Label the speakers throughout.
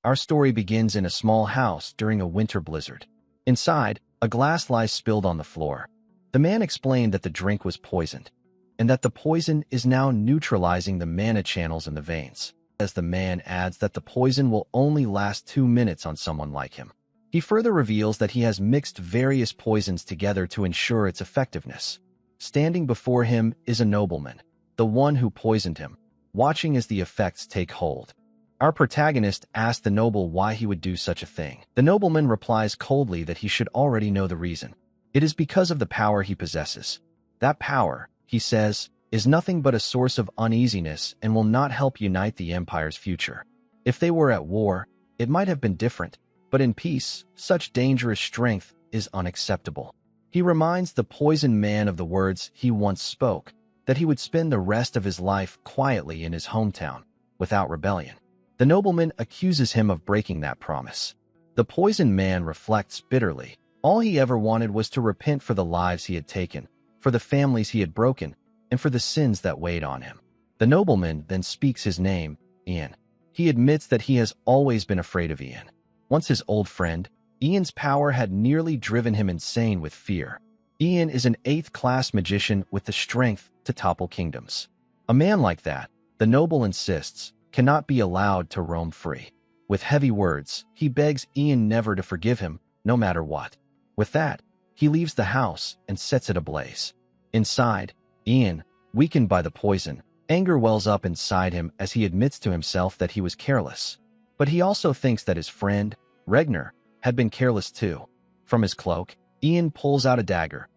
Speaker 1: Our story begins in a small house during a winter blizzard. Inside, a glass lies spilled on the floor. The man explained that the drink was poisoned, and that the poison is now neutralizing the mana channels in the veins. As the man adds that the poison will only last 2 minutes on someone like him. He further reveals that he has mixed various poisons together to ensure its effectiveness. Standing before him is a nobleman, the one who poisoned him, watching as the effects take hold. Our protagonist asks the noble why he would do such a thing. The nobleman replies coldly that he should already know the reason. It is because of the power he possesses. That power, he says, is nothing but a source of uneasiness and will not help unite the empire's future. If they were at war, it might have been different, but in peace, such dangerous strength is unacceptable. He reminds the poisoned man of the words he once spoke, that he would spend the rest of his life quietly in his hometown, without rebellion. The nobleman accuses him of breaking that promise. The poisoned man reflects bitterly. All he ever wanted was to repent for the lives he had taken, for the families he had broken, and for the sins that weighed on him. The nobleman then speaks his name, Ian. He admits that he has always been afraid of Ian. Once his old friend, Ian's power had nearly driven him insane with fear. Ian is an 8th-class magician with the strength to topple kingdoms. A man like that, the noble insists, cannot be allowed to roam free. With heavy words, he begs Ian never to forgive him, no matter what. With that, he leaves the house and sets it ablaze. Inside, Ian, weakened by the poison, anger wells up inside him as he admits to himself that he was careless. But he also thinks that his friend, Regner, had been careless too. From his cloak, Ian pulls out a dagger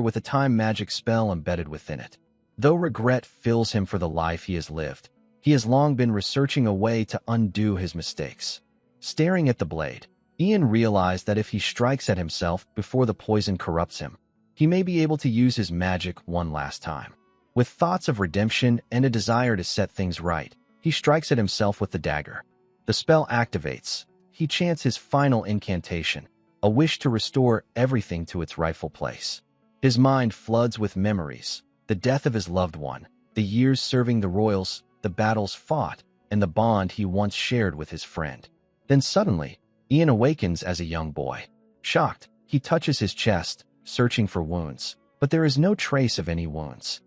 Speaker 1: with a time magic spell embedded within it. Though regret fills him for the life he has lived, he has long been researching a way to undo his mistakes. Staring at the blade, Ian realized that if he strikes at himself before the poison corrupts him, he may be able to use his magic one last time. With thoughts of redemption and a desire to set things right, he strikes at himself with the dagger. The spell activates. He chants his final incantation, a wish to restore everything to its rightful place. His mind floods with memories, the death of his loved one, the years serving the royals, the battles fought, and the bond he once shared with his friend. Then suddenly, Ian awakens as a young boy. Shocked, he touches his chest, searching for wounds, but there is no trace of any wounds.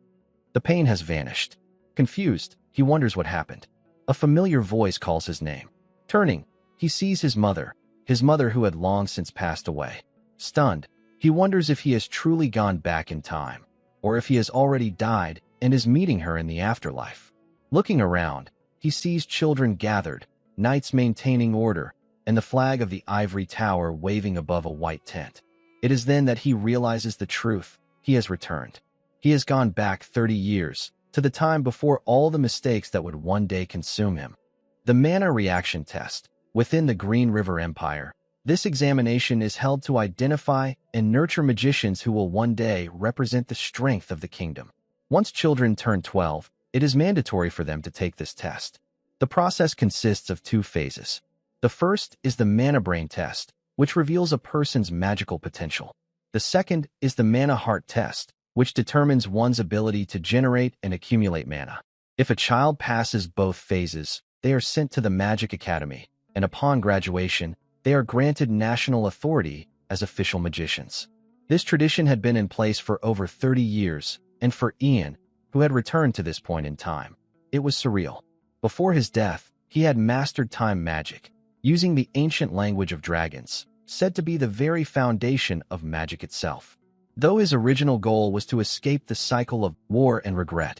Speaker 1: The pain has vanished. Confused, he wonders what happened. A familiar voice calls his name. Turning, he sees his mother who had long since passed away. Stunned, he wonders if he has truly gone back in time, or if he has already died and is meeting her in the afterlife. Looking around, he sees children gathered, knights maintaining order, and the flag of the ivory tower waving above a white tent. It is then that he realizes the truth. He has returned. He has gone back 30 years, to the time before all the mistakes that would one day consume him. The Mana Reaction Test. Within the Green River Empire, this examination is held to identify and nurture magicians who will one day represent the strength of the kingdom. Once children turn 12, it is mandatory for them to take this test. The process consists of 2 phases. The first is the Mana Brain Test, which reveals a person's magical potential. The second is the Mana Heart Test, which determines one's ability to generate and accumulate mana. If a child passes both phases, they are sent to the Magic Academy, and upon graduation, they are granted national authority as official magicians. This tradition had been in place for over 30 years, and for Ian, who had returned to this point in time, it was surreal. Before his death, he had mastered time magic, using the ancient language of dragons, said to be the very foundation of magic itself. Though his original goal was to escape the cycle of war and regret,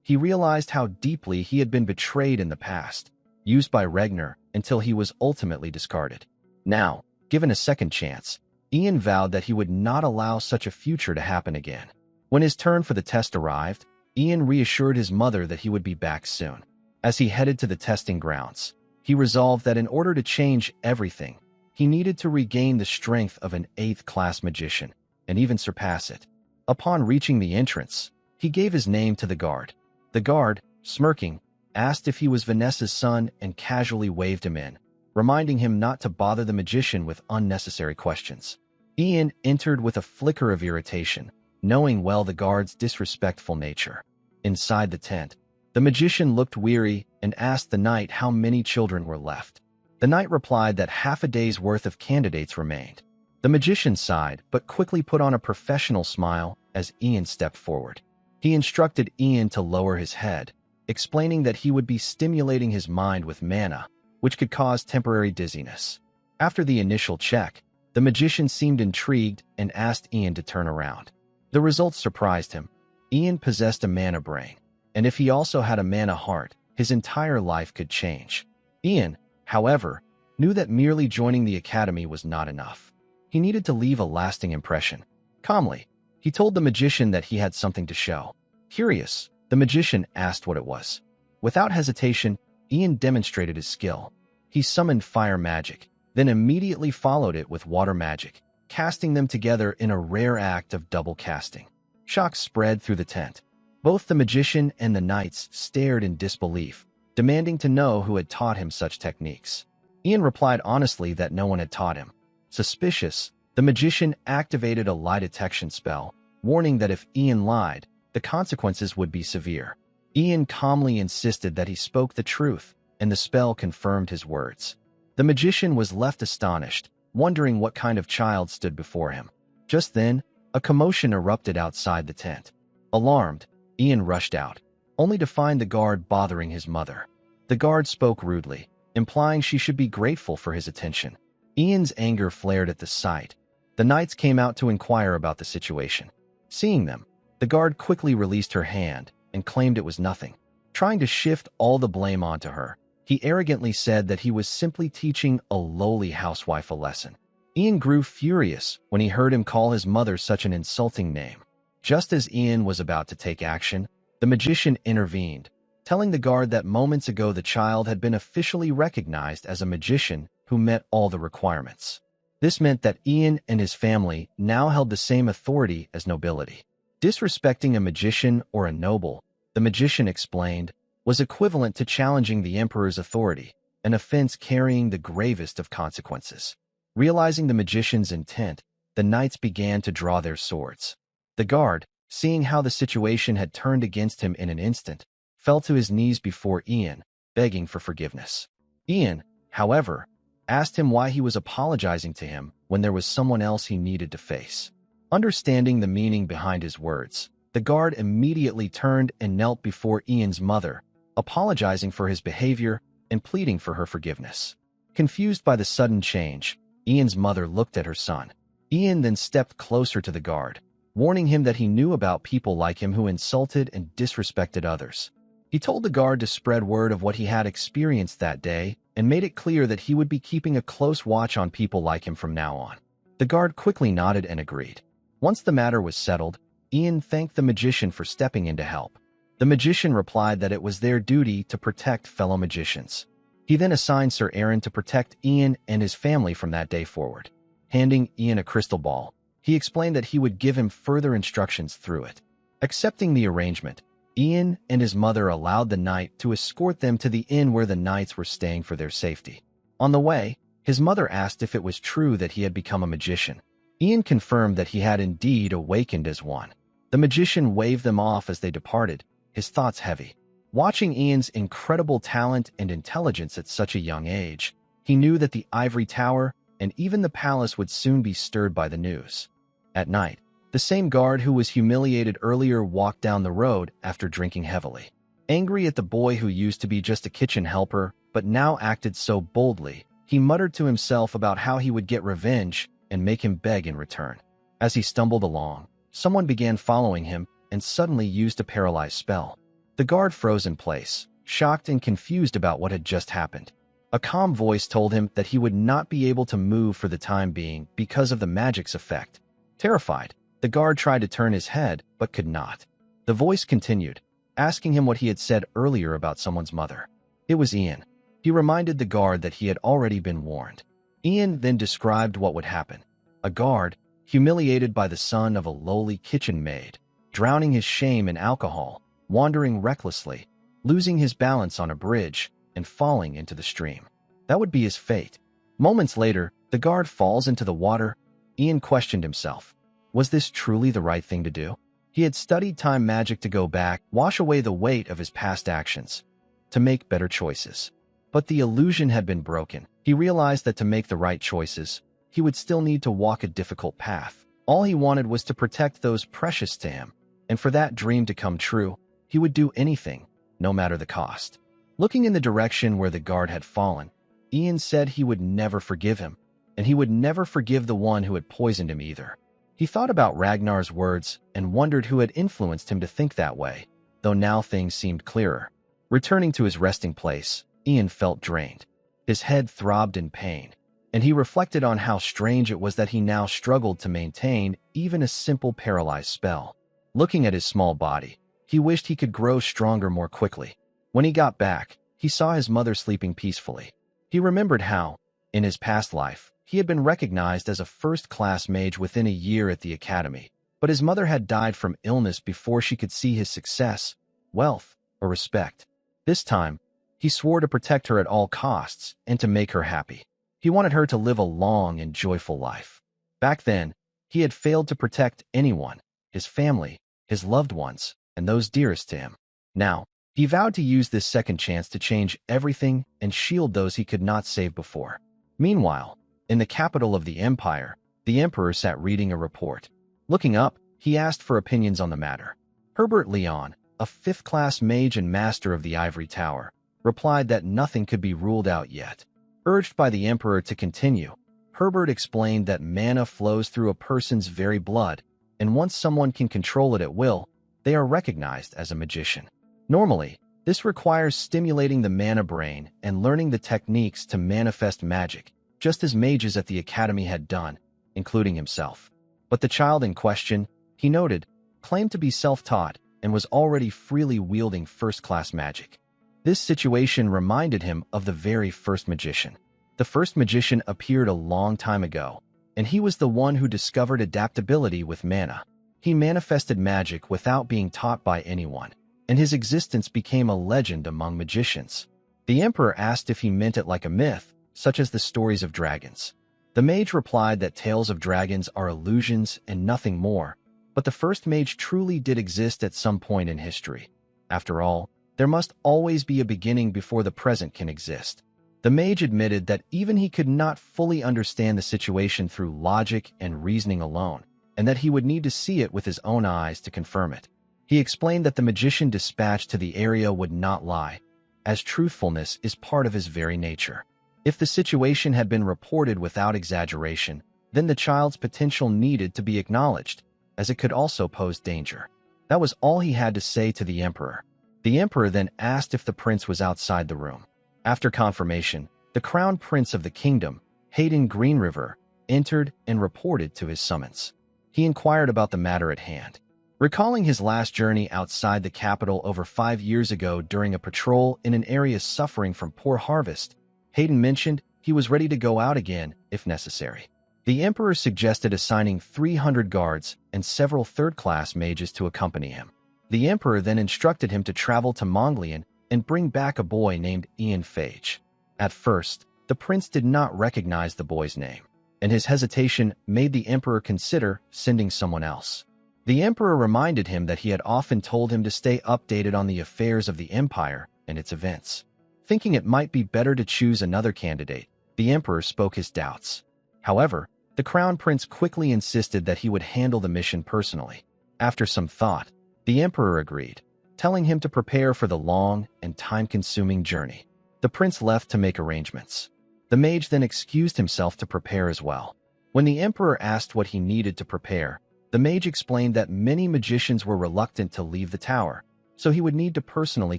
Speaker 1: he realized how deeply he had been betrayed in the past, used by Regner until he was ultimately discarded. Now, given a second chance, Ian vowed that he would not allow such a future to happen again. When his turn for the test arrived, Ian reassured his mother that he would be back soon. As he headed to the testing grounds, he resolved that in order to change everything, he needed to regain the strength of an 8th-class magician, and even surpass it. Upon reaching the entrance, he gave his name to the guard. The guard, smirking, asked if he was Vanessa's son and casually waved him in, reminding him not to bother the magician with unnecessary questions. Ian entered with a flicker of irritation, knowing well the guard's disrespectful nature. Inside the tent, the magician looked weary and asked the knight how many children were left. The knight replied that half a day's worth of candidates remained. The magician sighed, but quickly put on a professional smile as Ian stepped forward. He instructed Ian to lower his head, explaining that he would be stimulating his mind with mana, which could cause temporary dizziness. After the initial check, the magician seemed intrigued and asked Ian to turn around. The results surprised him. Ian possessed a mana brain, and if he also had a mana heart, his entire life could change. Ian, however, knew that merely joining the academy was not enough. He needed to leave a lasting impression. Calmly, he told the magician that he had something to show. Curious, the magician asked what it was. Without hesitation, Ian demonstrated his skill. He summoned fire magic, then immediately followed it with water magic, casting them together in a rare act of double casting. Shock spread through the tent. Both the magician and the knights stared in disbelief, demanding to know who had taught him such techniques. Ian replied honestly that no one had taught him. Suspicious, the magician activated a lie detection spell, warning that if Ian lied, the consequences would be severe. Ian calmly insisted that he spoke the truth, and the spell confirmed his words. The magician was left astonished, wondering what kind of child stood before him. Just then, a commotion erupted outside the tent. Alarmed, Ian rushed out, only to find the guard bothering his mother. The guard spoke rudely, implying she should be grateful for his attention. Ian's anger flared at the sight. The knights came out to inquire about the situation. Seeing them, the guard quickly released her hand and claimed it was nothing. Trying to shift all the blame onto her, he arrogantly said that he was simply teaching a lowly housewife a lesson. Ian grew furious when he heard him call his mother such an insulting name. Just as Ian was about to take action, the magician intervened, telling the guard that moments ago the child had been officially recognized as a magician who met all the requirements. This meant that Ian and his family now held the same authority as nobility. Disrespecting a magician or a noble, the magician explained, was equivalent to challenging the emperor's authority, an offense carrying the gravest of consequences. Realizing the magician's intent, the knights began to draw their swords. The guard, seeing how the situation had turned against him in an instant, fell to his knees before Ian, begging for forgiveness. Ian, however, asked him why he was apologizing to him when there was someone else he needed to face. Understanding the meaning behind his words, the guard immediately turned and knelt before Ian's mother, apologizing for his behavior and pleading for her forgiveness. Confused by the sudden change, Ian's mother looked at her son. Ian then stepped closer to the guard, warning him that he knew about people like him who insulted and disrespected others. He told the guard to spread word of what he had experienced that day and made it clear that he would be keeping a close watch on people like him from now on. The guard quickly nodded and agreed. Once the matter was settled, Ian thanked the magician for stepping in to help. The magician replied that it was their duty to protect fellow magicians. He then assigned Sir Aaron to protect Ian and his family from that day forward. Handing Ian a crystal ball, he explained that he would give him further instructions through it. Accepting the arrangement, Ian and his mother allowed the knight to escort them to the inn where the knights were staying for their safety. On the way, his mother asked if it was true that he had become a magician. Ian confirmed that he had indeed awakened as one. The magician waved them off as they departed, his thoughts heavy. Watching Ian's incredible talent and intelligence at such a young age, he knew that the ivory tower and even the palace would soon be stirred by the news. At night, the same guard who was humiliated earlier walked down the road after drinking heavily. Angry at the boy who used to be just a kitchen helper but now acted so boldly, he muttered to himself about how he would get revenge and make him beg in return. As he stumbled along, someone began following him and suddenly used a paralyze spell. The guard froze in place, shocked and confused about what had just happened. A calm voice told him that he would not be able to move for the time being because of the magic's effect. Terrified, the guard tried to turn his head but could not. The voice continued, asking him what he had said earlier about someone's mother. It was Ian. He reminded the guard that he had already been warned. Ian then described what would happen. A guard, humiliated by the son of a lowly kitchen maid, drowning his shame in alcohol, wandering recklessly, losing his balance on a bridge, and falling into the stream. That would be his fate. Moments later, the guard falls into the water. Ian questioned himself. Was this truly the right thing to do? He had studied time magic to go back, wash away the weight of his past actions, to make better choices. But the illusion had been broken. He realized that to make the right choices, he would still need to walk a difficult path. All he wanted was to protect those precious to him, and for that dream to come true, he would do anything, no matter the cost. Looking in the direction where the guard had fallen, Ian said he would never forgive him, and he would never forgive the one who had poisoned him either. He thought about Ragnar's words and wondered who had influenced him to think that way, though now things seemed clearer. Returning to his resting place, Ian felt drained. His head throbbed in pain, and he reflected on how strange it was that he now struggled to maintain even a simple paralyzed spell. Looking at his small body, he wished he could grow stronger more quickly. When he got back, he saw his mother sleeping peacefully. He remembered how, in his past life, he had been recognized as a first-class mage within a year at the academy, but his mother had died from illness before she could see his success, wealth, or respect. This time, he swore to protect her at all costs and to make her happy. He wanted her to live a long and joyful life. Back then, he had failed to protect anyone, his family, his loved ones, and those dearest to him. Now, he vowed to use this second chance to change everything and shield those he could not save before. Meanwhile, in the capital of the empire, the emperor sat reading a report. Looking up, he asked for opinions on the matter. Herbert Leon, a fifth-class mage and master of the Ivory Tower, replied that nothing could be ruled out yet. Urged by the emperor to continue, Herbert explained that mana flows through a person's very blood, and once someone can control it at will, they are recognized as a magician. Normally, this requires stimulating the mana brain and learning the techniques to manifest magic, just as mages at the academy had done, including himself. But the child in question, he noted, claimed to be self-taught and was already freely wielding first-class magic. This situation reminded him of the very first magician. The first magician appeared a long time ago, and he was the one who discovered adaptability with mana. He manifested magic without being taught by anyone, and his existence became a legend among magicians. The emperor asked if he meant it like a myth, such as the stories of dragons. The mage replied that tales of dragons are illusions and nothing more, but the first mage truly did exist at some point in history. After all, there must always be a beginning before the present can exist. The mage admitted that even he could not fully understand the situation through logic and reasoning alone, and that he would need to see it with his own eyes to confirm it. He explained that the magician dispatched to the area would not lie, as truthfulness is part of his very nature. If the situation had been reported without exaggeration, then the child's potential needed to be acknowledged, as it could also pose danger. That was all he had to say to the emperor. The emperor then asked if the prince was outside the room. After confirmation, the crown prince of the kingdom, Hayden Greenriver, entered and reported to his summons. He inquired about the matter at hand. Recalling his last journey outside the capital over 5 years ago during a patrol in an area suffering from poor harvest, Hayden mentioned he was ready to go out again if necessary. The emperor suggested assigning 300 guards and several third-class mages to accompany him. The emperor then instructed him to travel to Mongolian and bring back a boy named Ian Phage. At first, the prince did not recognize the boy's name, and his hesitation made the emperor consider sending someone else. The emperor reminded him that he had often told him to stay updated on the affairs of the empire and its events. Thinking it might be better to choose another candidate, the emperor spoke his doubts. However, the crown prince quickly insisted that he would handle the mission personally. After some thought, the emperor agreed, telling him to prepare for the long and time-consuming journey. The prince left to make arrangements. The mage then excused himself to prepare as well. When the emperor asked what he needed to prepare, the mage explained that many magicians were reluctant to leave the tower, so he would need to personally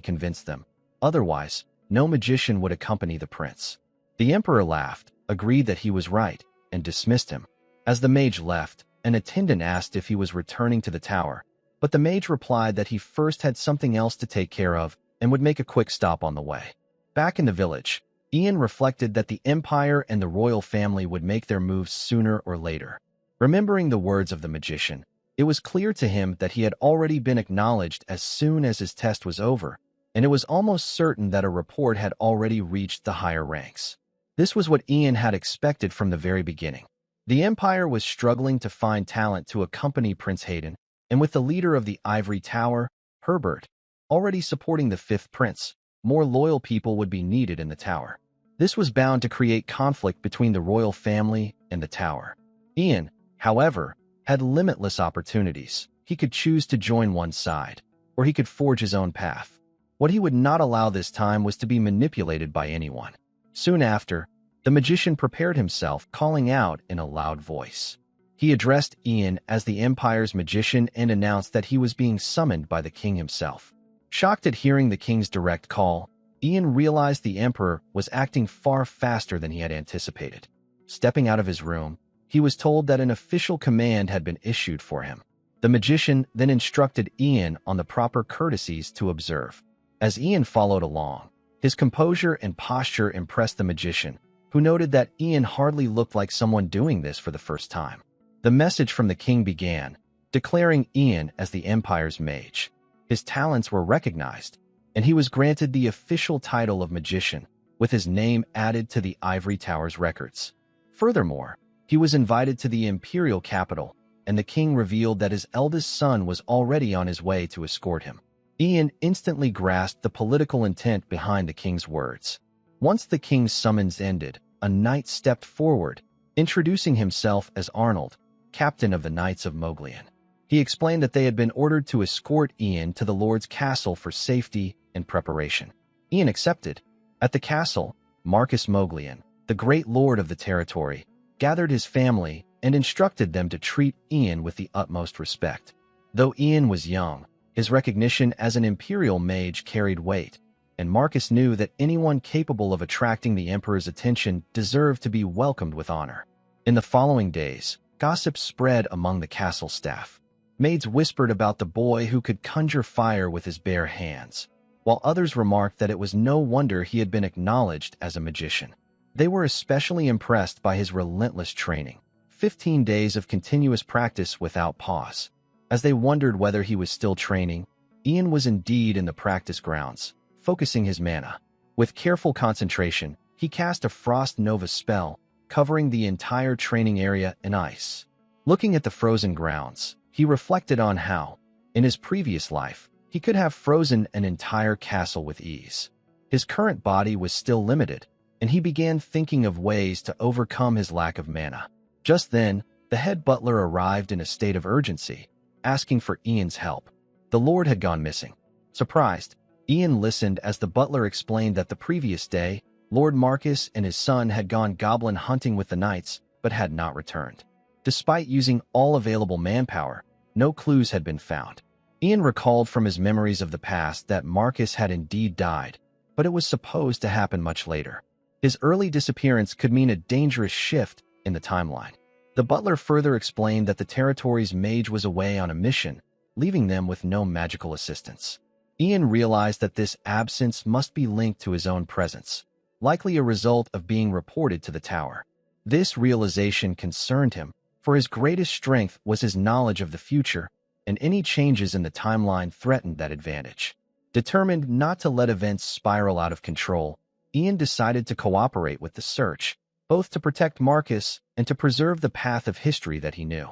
Speaker 1: convince them. Otherwise, no magician would accompany the prince. The emperor laughed, agreed that he was right, and dismissed him. As the mage left, an attendant asked if he was returning to the tower, but the mage replied that he first had something else to take care of and would make a quick stop on the way. Back in the village, Ian reflected that the empire and the royal family would make their moves sooner or later. Remembering the words of the magician, it was clear to him that he had already been acknowledged as soon as his test was over, and it was almost certain that a report had already reached the higher ranks. This was what Ian had expected from the very beginning. The empire was struggling to find talent to accompany Prince Hayden, and with the leader of the Ivory Tower, Herbert, already supporting the fifth prince, more loyal people would be needed in the tower. This was bound to create conflict between the royal family and the tower. Ian, however, had limitless opportunities. He could choose to join one side, or he could forge his own path. What he would not allow this time was to be manipulated by anyone. Soon after, the magician prepared himself, calling out in a loud voice. He addressed Ian as the Empire's magician and announced that he was being summoned by the king himself. Shocked at hearing the king's direct call, Ian realized the emperor was acting far faster than he had anticipated. Stepping out of his room, he was told that an official command had been issued for him. The magician then instructed Ian on the proper courtesies to observe. As Ian followed along, his composure and posture impressed the magician, who noted that Ian hardly looked like someone doing this for the first time. The message from the king began, declaring Ian as the Empire's mage. His talents were recognized, and he was granted the official title of magician, with his name added to the Ivory Tower's records. Furthermore, he was invited to the imperial capital, and the king revealed that his eldest son was already on his way to escort him. Ian instantly grasped the political intent behind the king's words. Once the king's summons ended, a knight stepped forward, introducing himself as Arnold, captain of the Knights of Moglian. He explained that they had been ordered to escort Ian to the Lord's castle for safety and preparation. Ian accepted. At the castle, Marcus Moglian, the great lord of the territory, gathered his family and instructed them to treat Ian with the utmost respect. Though Ian was young, his recognition as an imperial mage carried weight, and Marcus knew that anyone capable of attracting the emperor's attention deserved to be welcomed with honor. In the following days, gossip spread among the castle staff. Maids whispered about the boy who could conjure fire with his bare hands, while others remarked that it was no wonder he had been acknowledged as a magician. They were especially impressed by his relentless training, 15 days of continuous practice without pause. As they wondered whether he was still training, Ian was indeed in the practice grounds, focusing his mana. With careful concentration, he cast a Frost Nova spell, covering the entire training area in ice. Looking at the frozen grounds, he reflected on how, in his previous life, he could have frozen an entire castle with ease. His current body was still limited, and he began thinking of ways to overcome his lack of mana. Just then, the head butler arrived in a state of urgency, asking for Ian's help. The lord had gone missing. Surprised, Ian listened as the butler explained that the previous day, Lord Marcus and his son had gone goblin hunting with the knights, but had not returned. Despite using all available manpower, no clues had been found. Ian recalled from his memories of the past that Marcus had indeed died, but it was supposed to happen much later. His early disappearance could mean a dangerous shift in the timeline. The butler further explained that the territory's mage was away on a mission, leaving them with no magical assistance. Ian realized that this absence must be linked to his own presence, likely a result of being reported to the tower. This realization concerned him, for his greatest strength was his knowledge of the future, and any changes in the timeline threatened that advantage. Determined not to let events spiral out of control, Ian decided to cooperate with the search, both to protect Marcus and to preserve the path of history that he knew.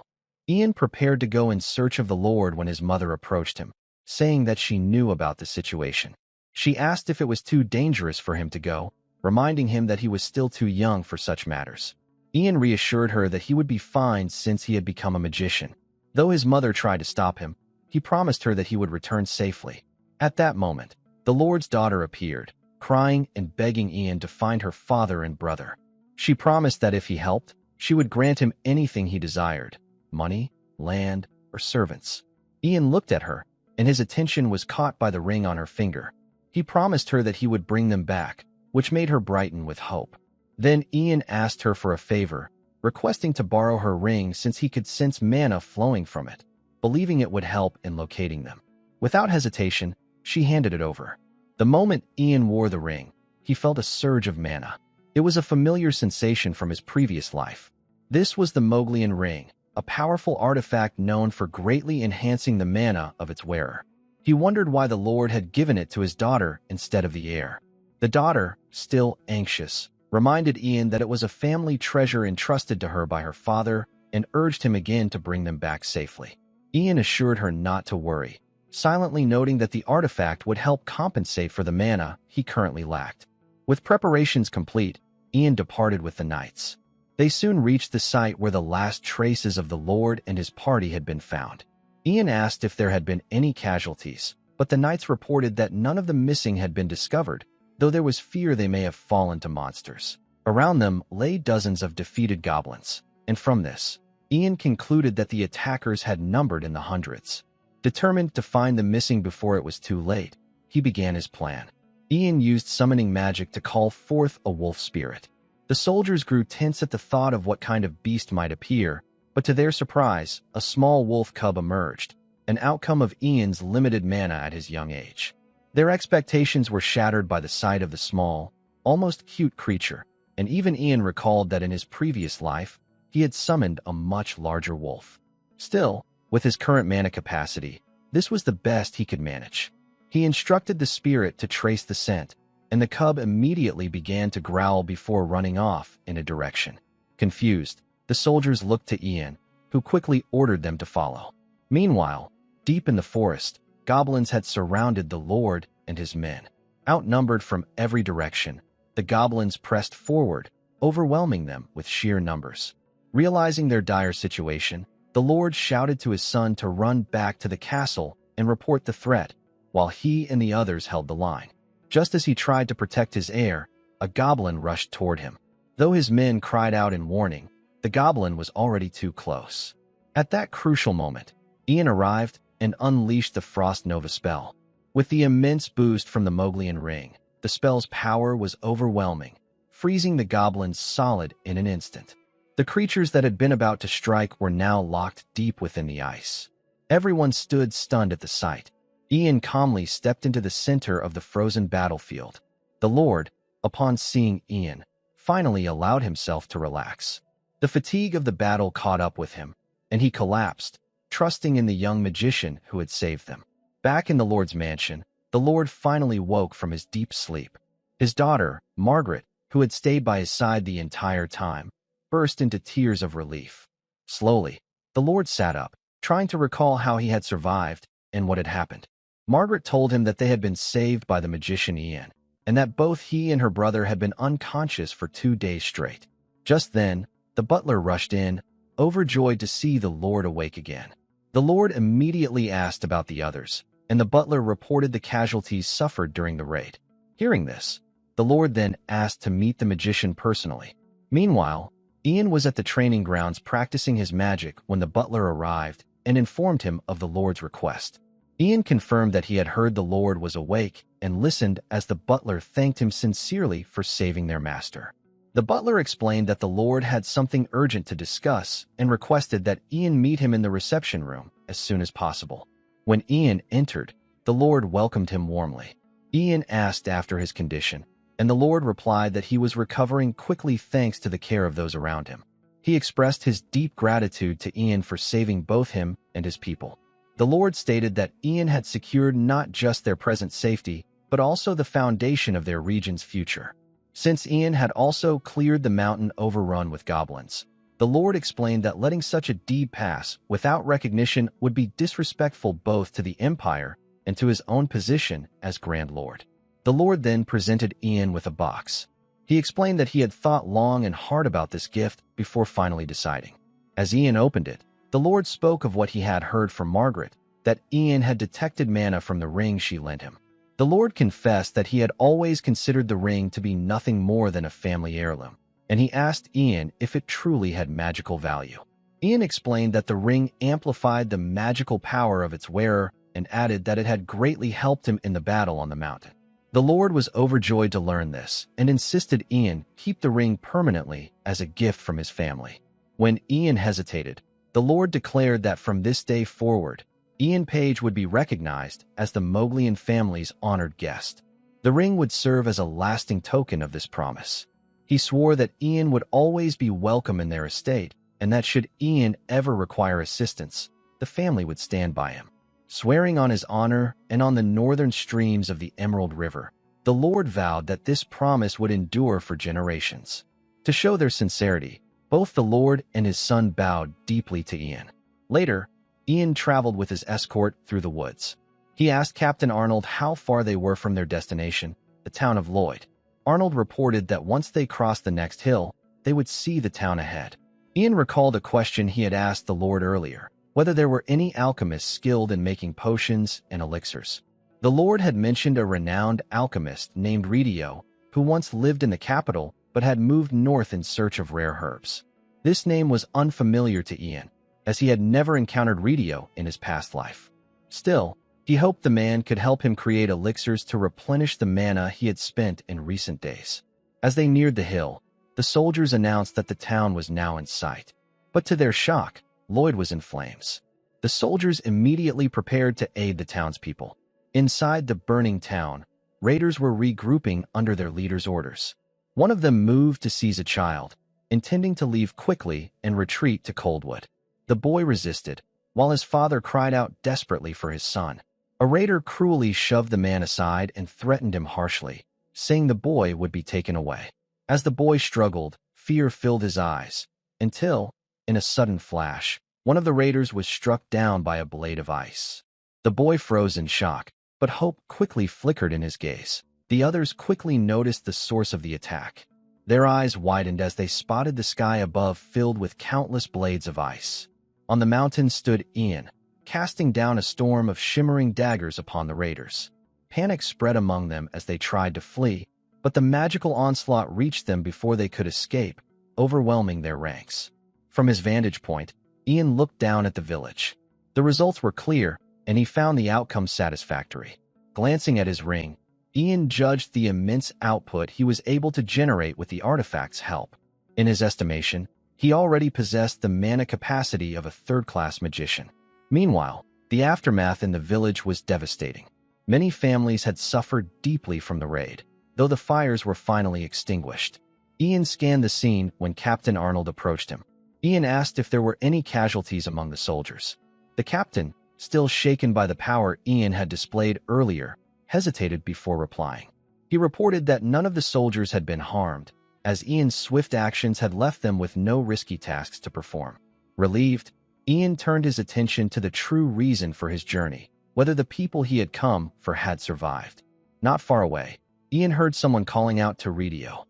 Speaker 1: Ian prepared to go in search of the Lord when his mother approached him, saying that she knew about the situation. She asked if it was too dangerous for him to go, reminding him that he was still too young for such matters. Ian reassured her that he would be fine since he had become a magician. Though his mother tried to stop him, he promised her that he would return safely. At that moment, the Lord's daughter appeared, crying and begging Ian to find her father and brother. She promised that if he helped, she would grant him anything he desired: money, land, or servants. Ian looked at her, and his attention was caught by the ring on her finger. He promised her that he would bring them back, which made her brighten with hope. Then Ian asked her for a favor, requesting to borrow her ring since he could sense mana flowing from it, believing it would help in locating them. Without hesitation, she handed it over. The moment Ian wore the ring, he felt a surge of mana. It was a familiar sensation from his previous life. This was the Moglian ring, a powerful artifact known for greatly enhancing the mana of its wearer. He wondered why the Lord had given it to his daughter instead of the heir. The daughter, still anxious, reminded Ian that it was a family treasure entrusted to her by her father and urged him again to bring them back safely. Ian assured her not to worry, silently noting that the artifact would help compensate for the mana he currently lacked. With preparations complete, Ian departed with the knights. They soon reached the site where the last traces of the Lord and his party had been found. Ian asked if there had been any casualties, but the knights reported that none of the missing had been discovered, though there was fear they may have fallen to monsters. Around them lay dozens of defeated goblins, and from this, Ian concluded that the attackers had numbered in the hundreds. Determined to find the missing before it was too late, he began his plan. Ian used summoning magic to call forth a wolf spirit. The soldiers grew tense at the thought of what kind of beast might appear, but to their surprise, a small wolf cub emerged, an outcome of Ian's limited mana at his young age. Their expectations were shattered by the sight of the small, almost cute creature, and even Ian recalled that in his previous life, he had summoned a much larger wolf. Still, with his current mana capacity, this was the best he could manage. He instructed the spirit to trace the scent, and the cub immediately began to growl before running off in a direction. Confused, the soldiers looked to Ian, who quickly ordered them to follow. Meanwhile, deep in the forest, goblins had surrounded the Lord and his men. Outnumbered from every direction, the goblins pressed forward, overwhelming them with sheer numbers. Realizing their dire situation, the Lord shouted to his son to run back to the castle and report the threat, while he and the others held the line. Just as he tried to protect his heir, a goblin rushed toward him. Though his men cried out in warning, the goblin was already too close. At that crucial moment, Ian arrived and unleashed the Frost Nova spell. With the immense boost from the Moglian ring, the spell's power was overwhelming, freezing the goblins solid in an instant. The creatures that had been about to strike were now locked deep within the ice. Everyone stood stunned at the sight. Ian calmly stepped into the center of the frozen battlefield. The Lord, upon seeing Ian, finally allowed himself to relax. The fatigue of the battle caught up with him, and he collapsed, trusting in the young magician who had saved them. Back in the Lord's mansion, the Lord finally woke from his deep sleep. His daughter, Margaret, who had stayed by his side the entire time, burst into tears of relief. Slowly, the Lord sat up, trying to recall how he had survived and what had happened. Margaret told him that they had been saved by the magician Ian, and that both he and her brother had been unconscious for 2 days straight. Just then, the butler rushed in, overjoyed to see the Lord awake again. The Lord immediately asked about the others, and the butler reported the casualties suffered during the raid. Hearing this, the Lord then asked to meet the magician personally. Meanwhile, Ian was at the training grounds practicing his magic when the butler arrived and informed him of the Lord's request. Ian confirmed that he had heard the Lord was awake and listened as the butler thanked him sincerely for saving their master. The butler explained that the Lord had something urgent to discuss and requested that Ian meet him in the reception room as soon as possible. When Ian entered, the Lord welcomed him warmly. Ian asked after his condition, and the Lord replied that he was recovering quickly thanks to the care of those around him. He expressed his deep gratitude to Ian for saving both him and his people. The Lord stated that Ian had secured not just their present safety, but also the foundation of their region's future. Since Ian had also cleared the mountain overrun with goblins, the Lord explained that letting such a deed pass without recognition would be disrespectful both to the Empire and to his own position as Grand Lord. The Lord then presented Ian with a box. He explained that he had thought long and hard about this gift before finally deciding. As Ian opened it, the Lord spoke of what he had heard from Margaret, that Ian had detected mana from the ring she lent him. The Lord confessed that he had always considered the ring to be nothing more than a family heirloom, and he asked Ian if it truly had magical value. Ian explained that the ring amplified the magical power of its wearer and added that it had greatly helped him in the battle on the mountain. The Lord was overjoyed to learn this and insisted Ian keep the ring permanently as a gift from his family. When Ian hesitated, the Lord declared that from this day forward, Ian Page would be recognized as the Moglian family's honored guest. The ring would serve as a lasting token of this promise. He swore that Ian would always be welcome in their estate, and that should Ian ever require assistance, the family would stand by him. Swearing on his honor and on the northern streams of the Emerald River, the Lord vowed that this promise would endure for generations. To show their sincerity, both the Lord and his son bowed deeply to Ian. Later, Ian traveled with his escort through the woods. He asked Captain Arnold how far they were from their destination, the town of Lloyd. Arnold reported that once they crossed the next hill, they would see the town ahead. Ian recalled a question he had asked the Lord earlier, whether there were any alchemists skilled in making potions and elixirs. The Lord had mentioned a renowned alchemist named Redio, who once lived in the capital but had moved north in search of rare herbs. This name was unfamiliar to Ian, as he had never encountered Redio in his past life. Still, he hoped the man could help him create elixirs to replenish the mana he had spent in recent days. As they neared the hill, the soldiers announced that the town was now in sight. But to their shock, Lloyd was in flames. The soldiers immediately prepared to aid the townspeople. Inside the burning town, raiders were regrouping under their leader's orders. One of them moved to seize a child, intending to leave quickly and retreat to Coldwood. The boy resisted, while his father cried out desperately for his son. A raider cruelly shoved the man aside and threatened him harshly, saying the boy would be taken away. As the boy struggled, fear filled his eyes, until, in a sudden flash, one of the raiders was struck down by a blade of ice. The boy froze in shock, but hope quickly flickered in his gaze. The others quickly noticed the source of the attack. Their eyes widened as they spotted the sky above filled with countless blades of ice. On the mountain stood Ian, casting down a storm of shimmering daggers upon the raiders. Panic spread among them as they tried to flee, but the magical onslaught reached them before they could escape, overwhelming their ranks. From his vantage point, Ian looked down at the village. The results were clear, and he found the outcome satisfactory. Glancing at his ring, Ian judged the immense output he was able to generate with the artifact's help. In his estimation, he already possessed the mana capacity of a third-class magician. Meanwhile, the aftermath in the village was devastating. Many families had suffered deeply from the raid, though the fires were finally extinguished. Ian scanned the scene when Captain Arnold approached him. Ian asked if there were any casualties among the soldiers. The captain, still shaken by the power Ian had displayed earlier, hesitated before replying. He reported that none of the soldiers had been harmed, as Ian's swift actions had left them with no risky tasks to perform. Relieved, Ian turned his attention to the true reason for his journey, whether the people he had come for had survived. Not far away, Ian heard someone calling out to Redio.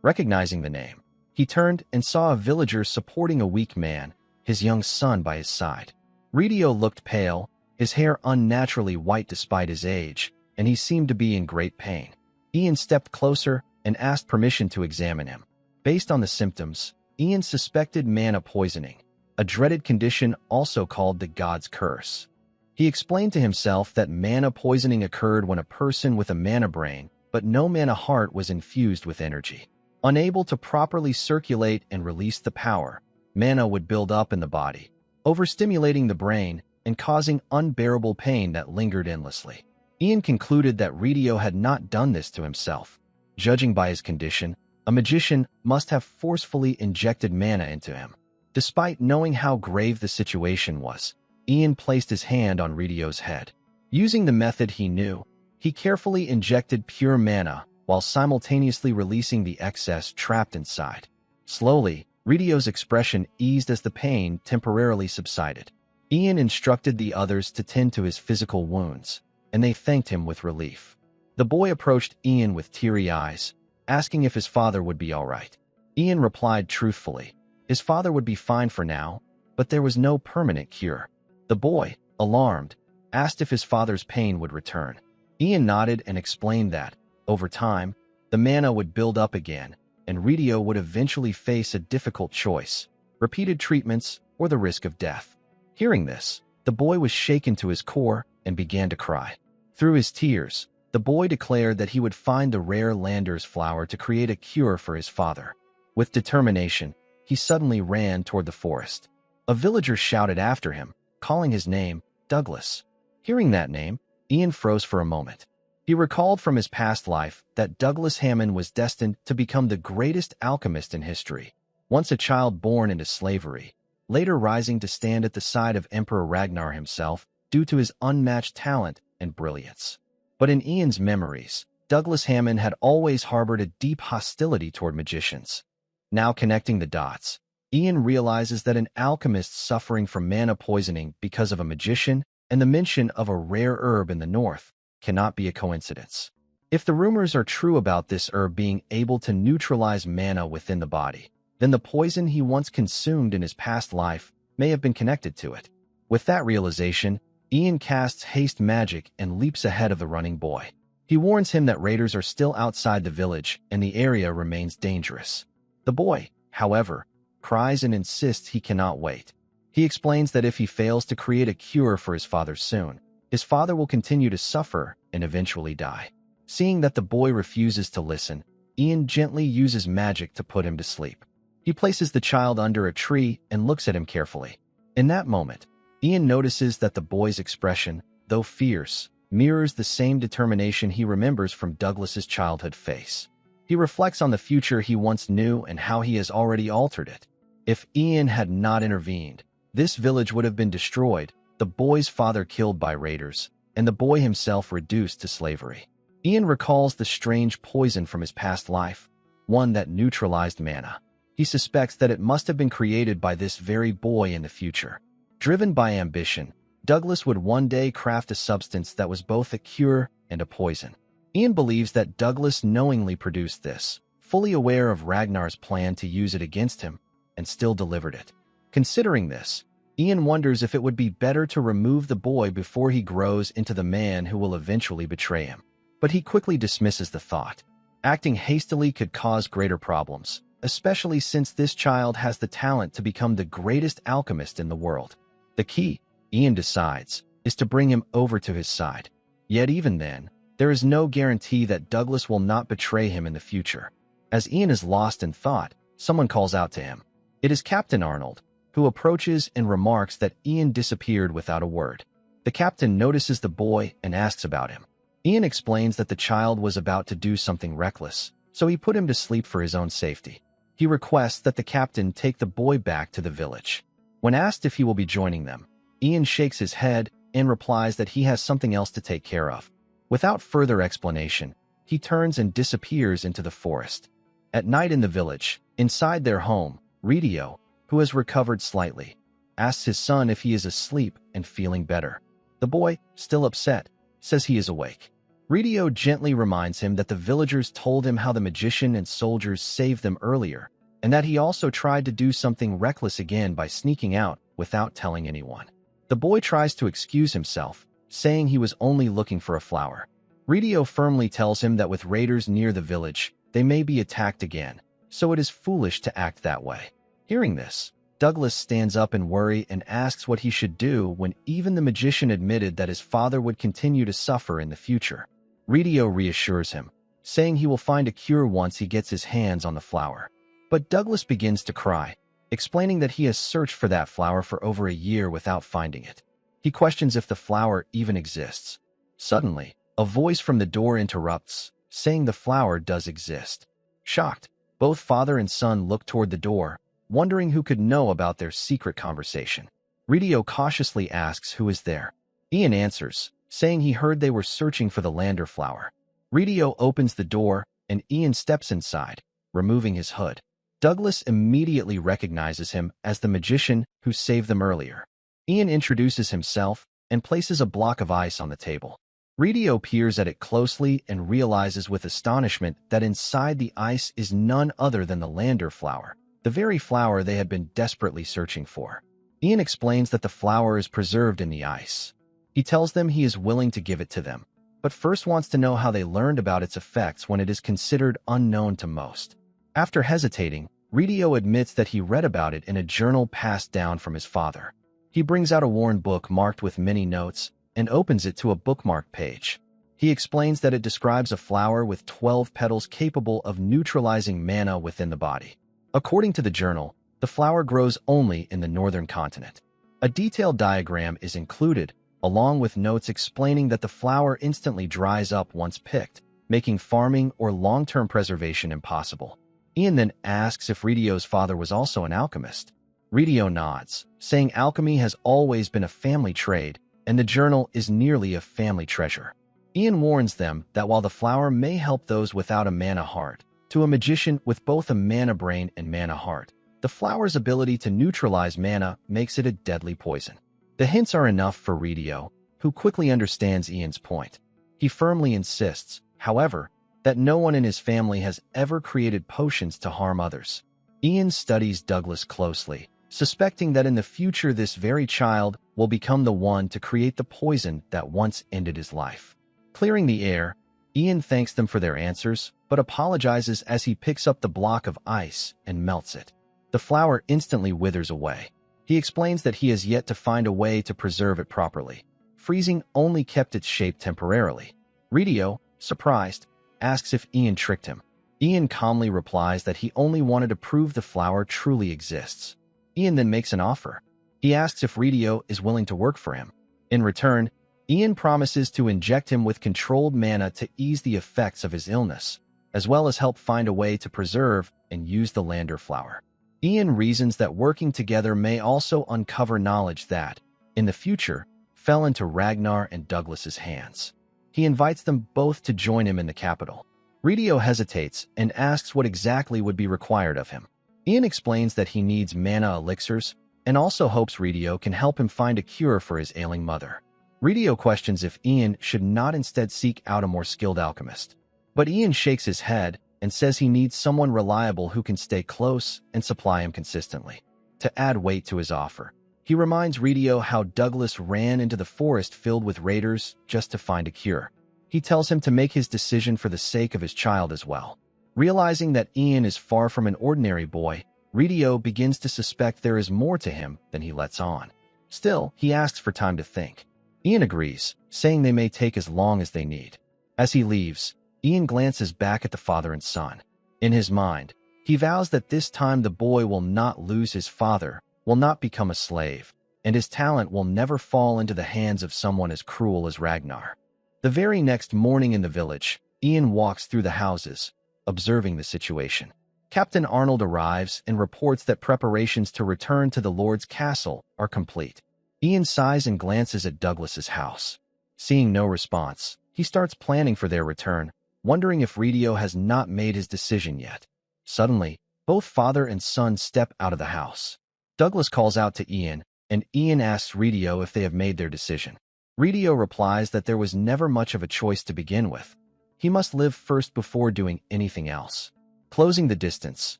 Speaker 1: Recognizing the name, he turned and saw a villager supporting a weak man, his young son by his side. Redio looked pale, his hair unnaturally white despite his age, and he seemed to be in great pain. Ian stepped closer and asked permission to examine him. Based on the symptoms, Ian suspected mana poisoning, a dreaded condition also called the God's Curse. He explained to himself that mana poisoning occurred when a person with a mana brain but no mana heart was infused with energy. Unable to properly circulate and release the power, mana would build up in the body, overstimulating the brain and causing unbearable pain that lingered endlessly. Ian concluded that Redio had not done this to himself. Judging by his condition, a magician must have forcefully injected mana into him. Despite knowing how grave the situation was, Ian placed his hand on Redio's head. Using the method he knew, he carefully injected pure mana while simultaneously releasing the excess trapped inside. Slowly, Redio's expression eased as the pain temporarily subsided. Ian instructed the others to tend to his physical wounds, and they thanked him with relief. The boy approached Ian with teary eyes, asking if his father would be all right. Ian replied truthfully. His father would be fine for now, but there was no permanent cure. The boy, alarmed, asked if his father's pain would return. Ian nodded and explained that, over time, the mana would build up again, and Redio would eventually face a difficult choice: repeated treatments or the risk of death. Hearing this, the boy was shaken to his core and began to cry. Through his tears, the boy declared that he would find the rare Lander's flower to create a cure for his father. With determination, he suddenly ran toward the forest. A villager shouted after him, calling his name, Douglas. Hearing that name, Ian froze for a moment. He recalled from his past life that Douglas Hammond was destined to become the greatest alchemist in history, once a child born into slavery, later rising to stand at the side of Emperor Ragnar himself due to his unmatched talent and brilliance. But in Ian's memories, Douglas Hammond had always harbored a deep hostility toward magicians. Now connecting the dots, Ian realizes that an alchemist suffering from mana poisoning because of a magician and the mention of a rare herb in the north cannot be a coincidence. If the rumors are true about this herb being able to neutralize mana within the body, then the poison he once consumed in his past life may have been connected to it. With that realization, Ian casts haste magic and leaps ahead of the running boy. He warns him that raiders are still outside the village and the area remains dangerous. The boy, however, cries and insists he cannot wait. He explains that if he fails to create a cure for his father soon, his father will continue to suffer and eventually die. Seeing that the boy refuses to listen, Ian gently uses magic to put him to sleep. He places the child under a tree and looks at him carefully. In that moment, Ian notices that the boy's expression, though fierce, mirrors the same determination he remembers from Douglas's childhood face. He reflects on the future he once knew and how he has already altered it. If Ian had not intervened, this village would have been destroyed, the boy's father killed by raiders, and the boy himself reduced to slavery. Ian recalls the strange poison from his past life, one that neutralized mana. He suspects that it must have been created by this very boy in the future. Driven by ambition, Douglas would one day craft a substance that was both a cure and a poison. Ian believes that Douglas knowingly produced this, fully aware of Ragnar's plan to use it against him, and still delivered it. Considering this, Ian wonders if it would be better to remove the boy before he grows into the man who will eventually betray him. But he quickly dismisses the thought. Acting hastily could cause greater problems, especially since this child has the talent to become the greatest alchemist in the world. The key, Ian decides, is to bring him over to his side. Yet even then, there is no guarantee that Douglas will not betray him in the future. As Ian is lost in thought, someone calls out to him. It is Captain Arnold, who approaches and remarks that Ian disappeared without a word. The captain notices the boy and asks about him. Ian explains that the child was about to do something reckless, so he put him to sleep for his own safety. He requests that the captain take the boy back to the village. When asked if he will be joining them, Ian shakes his head and replies that he has something else to take care of. Without further explanation, he turns and disappears into the forest. At night in the village, inside their home, Ridio, who has recovered slightly, asks his son if he is asleep and feeling better. The boy, still upset, says he is awake. Ridio gently reminds him that the villagers told him how the magician and soldiers saved them earlier, and that he also tried to do something reckless again by sneaking out without telling anyone. The boy tries to excuse himself, saying he was only looking for a flower. Ridio firmly tells him that with raiders near the village, they may be attacked again, so it is foolish to act that way. Hearing this, Douglas stands up in worry and asks what he should do when even the magician admitted that his father would continue to suffer in the future. Ridio reassures him, saying he will find a cure once he gets his hands on the flower. But Douglas begins to cry, explaining that he has searched for that flower for over a year without finding it. He questions if the flower even exists. Suddenly, a voice from the door interrupts, saying the flower does exist. Shocked, both father and son look toward the door, wondering who could know about their secret conversation. Ridio cautiously asks who is there. Ian answers, saying he heard they were searching for the lander flower. Ridio opens the door, and Ian steps inside, removing his hood. Douglas immediately recognizes him as the magician who saved them earlier. Ian introduces himself and places a block of ice on the table. Ridio peers at it closely and realizes with astonishment that inside the ice is none other than the lander flower, the very flower they had been desperately searching for. Ian explains that the flower is preserved in the ice. He tells them he is willing to give it to them, but first wants to know how they learned about its effects when it is considered unknown to most. After hesitating, Ridio admits that he read about it in a journal passed down from his father. He brings out a worn book marked with many notes and opens it to a bookmark page. He explains that it describes a flower with 12 petals capable of neutralizing mana within the body. According to the journal, the flower grows only in the northern continent. A detailed diagram is included, along with notes explaining that the flower instantly dries up once picked, making farming or long-term preservation impossible. Ian then asks if Ridio's father was also an alchemist. Ridio nods, saying alchemy has always been a family trade, and the journal is nearly a family treasure. Ian warns them that while the flower may help those without a mana heart, to a magician with both a mana brain and mana heart, the flower's ability to neutralize mana makes it a deadly poison. The hints are enough for Ridio, who quickly understands Ian's point. He firmly insists, however, that no one in his family has ever created potions to harm others. Ian studies Douglas closely, suspecting that in the future this very child will become the one to create the poison that once ended his life. Clearing the air, Ian thanks them for their answers, but apologizes as he picks up the block of ice and melts it. The flower instantly withers away. He explains that he has yet to find a way to preserve it properly. Freezing only kept its shape temporarily. Ridio, surprised, asks if Ian tricked him. Ian calmly replies that he only wanted to prove the flower truly exists. Ian then makes an offer. He asks if Ridio is willing to work for him. In return, Ian promises to inject him with controlled mana to ease the effects of his illness, as well as help find a way to preserve and use the Lander flower. Ian reasons that working together may also uncover knowledge that, in the future, fell into Ragnar and Douglas's hands. He invites them both to join him in the capital. Ridio hesitates and asks what exactly would be required of him. Ian explains that he needs mana elixirs and also hopes Ridio can help him find a cure for his ailing mother. Ridio questions if Ian should not instead seek out a more skilled alchemist. But Ian shakes his head and says he needs someone reliable who can stay close and supply him consistently. To add weight to his offer, he reminds Ridio how Douglas ran into the forest filled with raiders just to find a cure. He tells him to make his decision for the sake of his child as well. Realizing that Ian is far from an ordinary boy, Ridio begins to suspect there is more to him than he lets on. Still, he asks for time to think. Ian agrees, saying they may take as long as they need. As he leaves, Ian glances back at the father and son. In his mind, he vows that this time the boy will not lose his father, will not become a slave, and his talent will never fall into the hands of someone as cruel as Ragnar. The very next morning in the village, Ian walks through the houses, observing the situation. Captain Arnold arrives and reports that preparations to return to the Lord's castle are complete. Ian sighs and glances at Douglas's house. Seeing no response, he starts planning for their return, wondering if Ridio has not made his decision yet. Suddenly, both father and son step out of the house. Douglas calls out to Ian, and Ian asks Ridio if they have made their decision. Ridio replies that there was never much of a choice to begin with. He must live first before doing anything else. Closing the distance,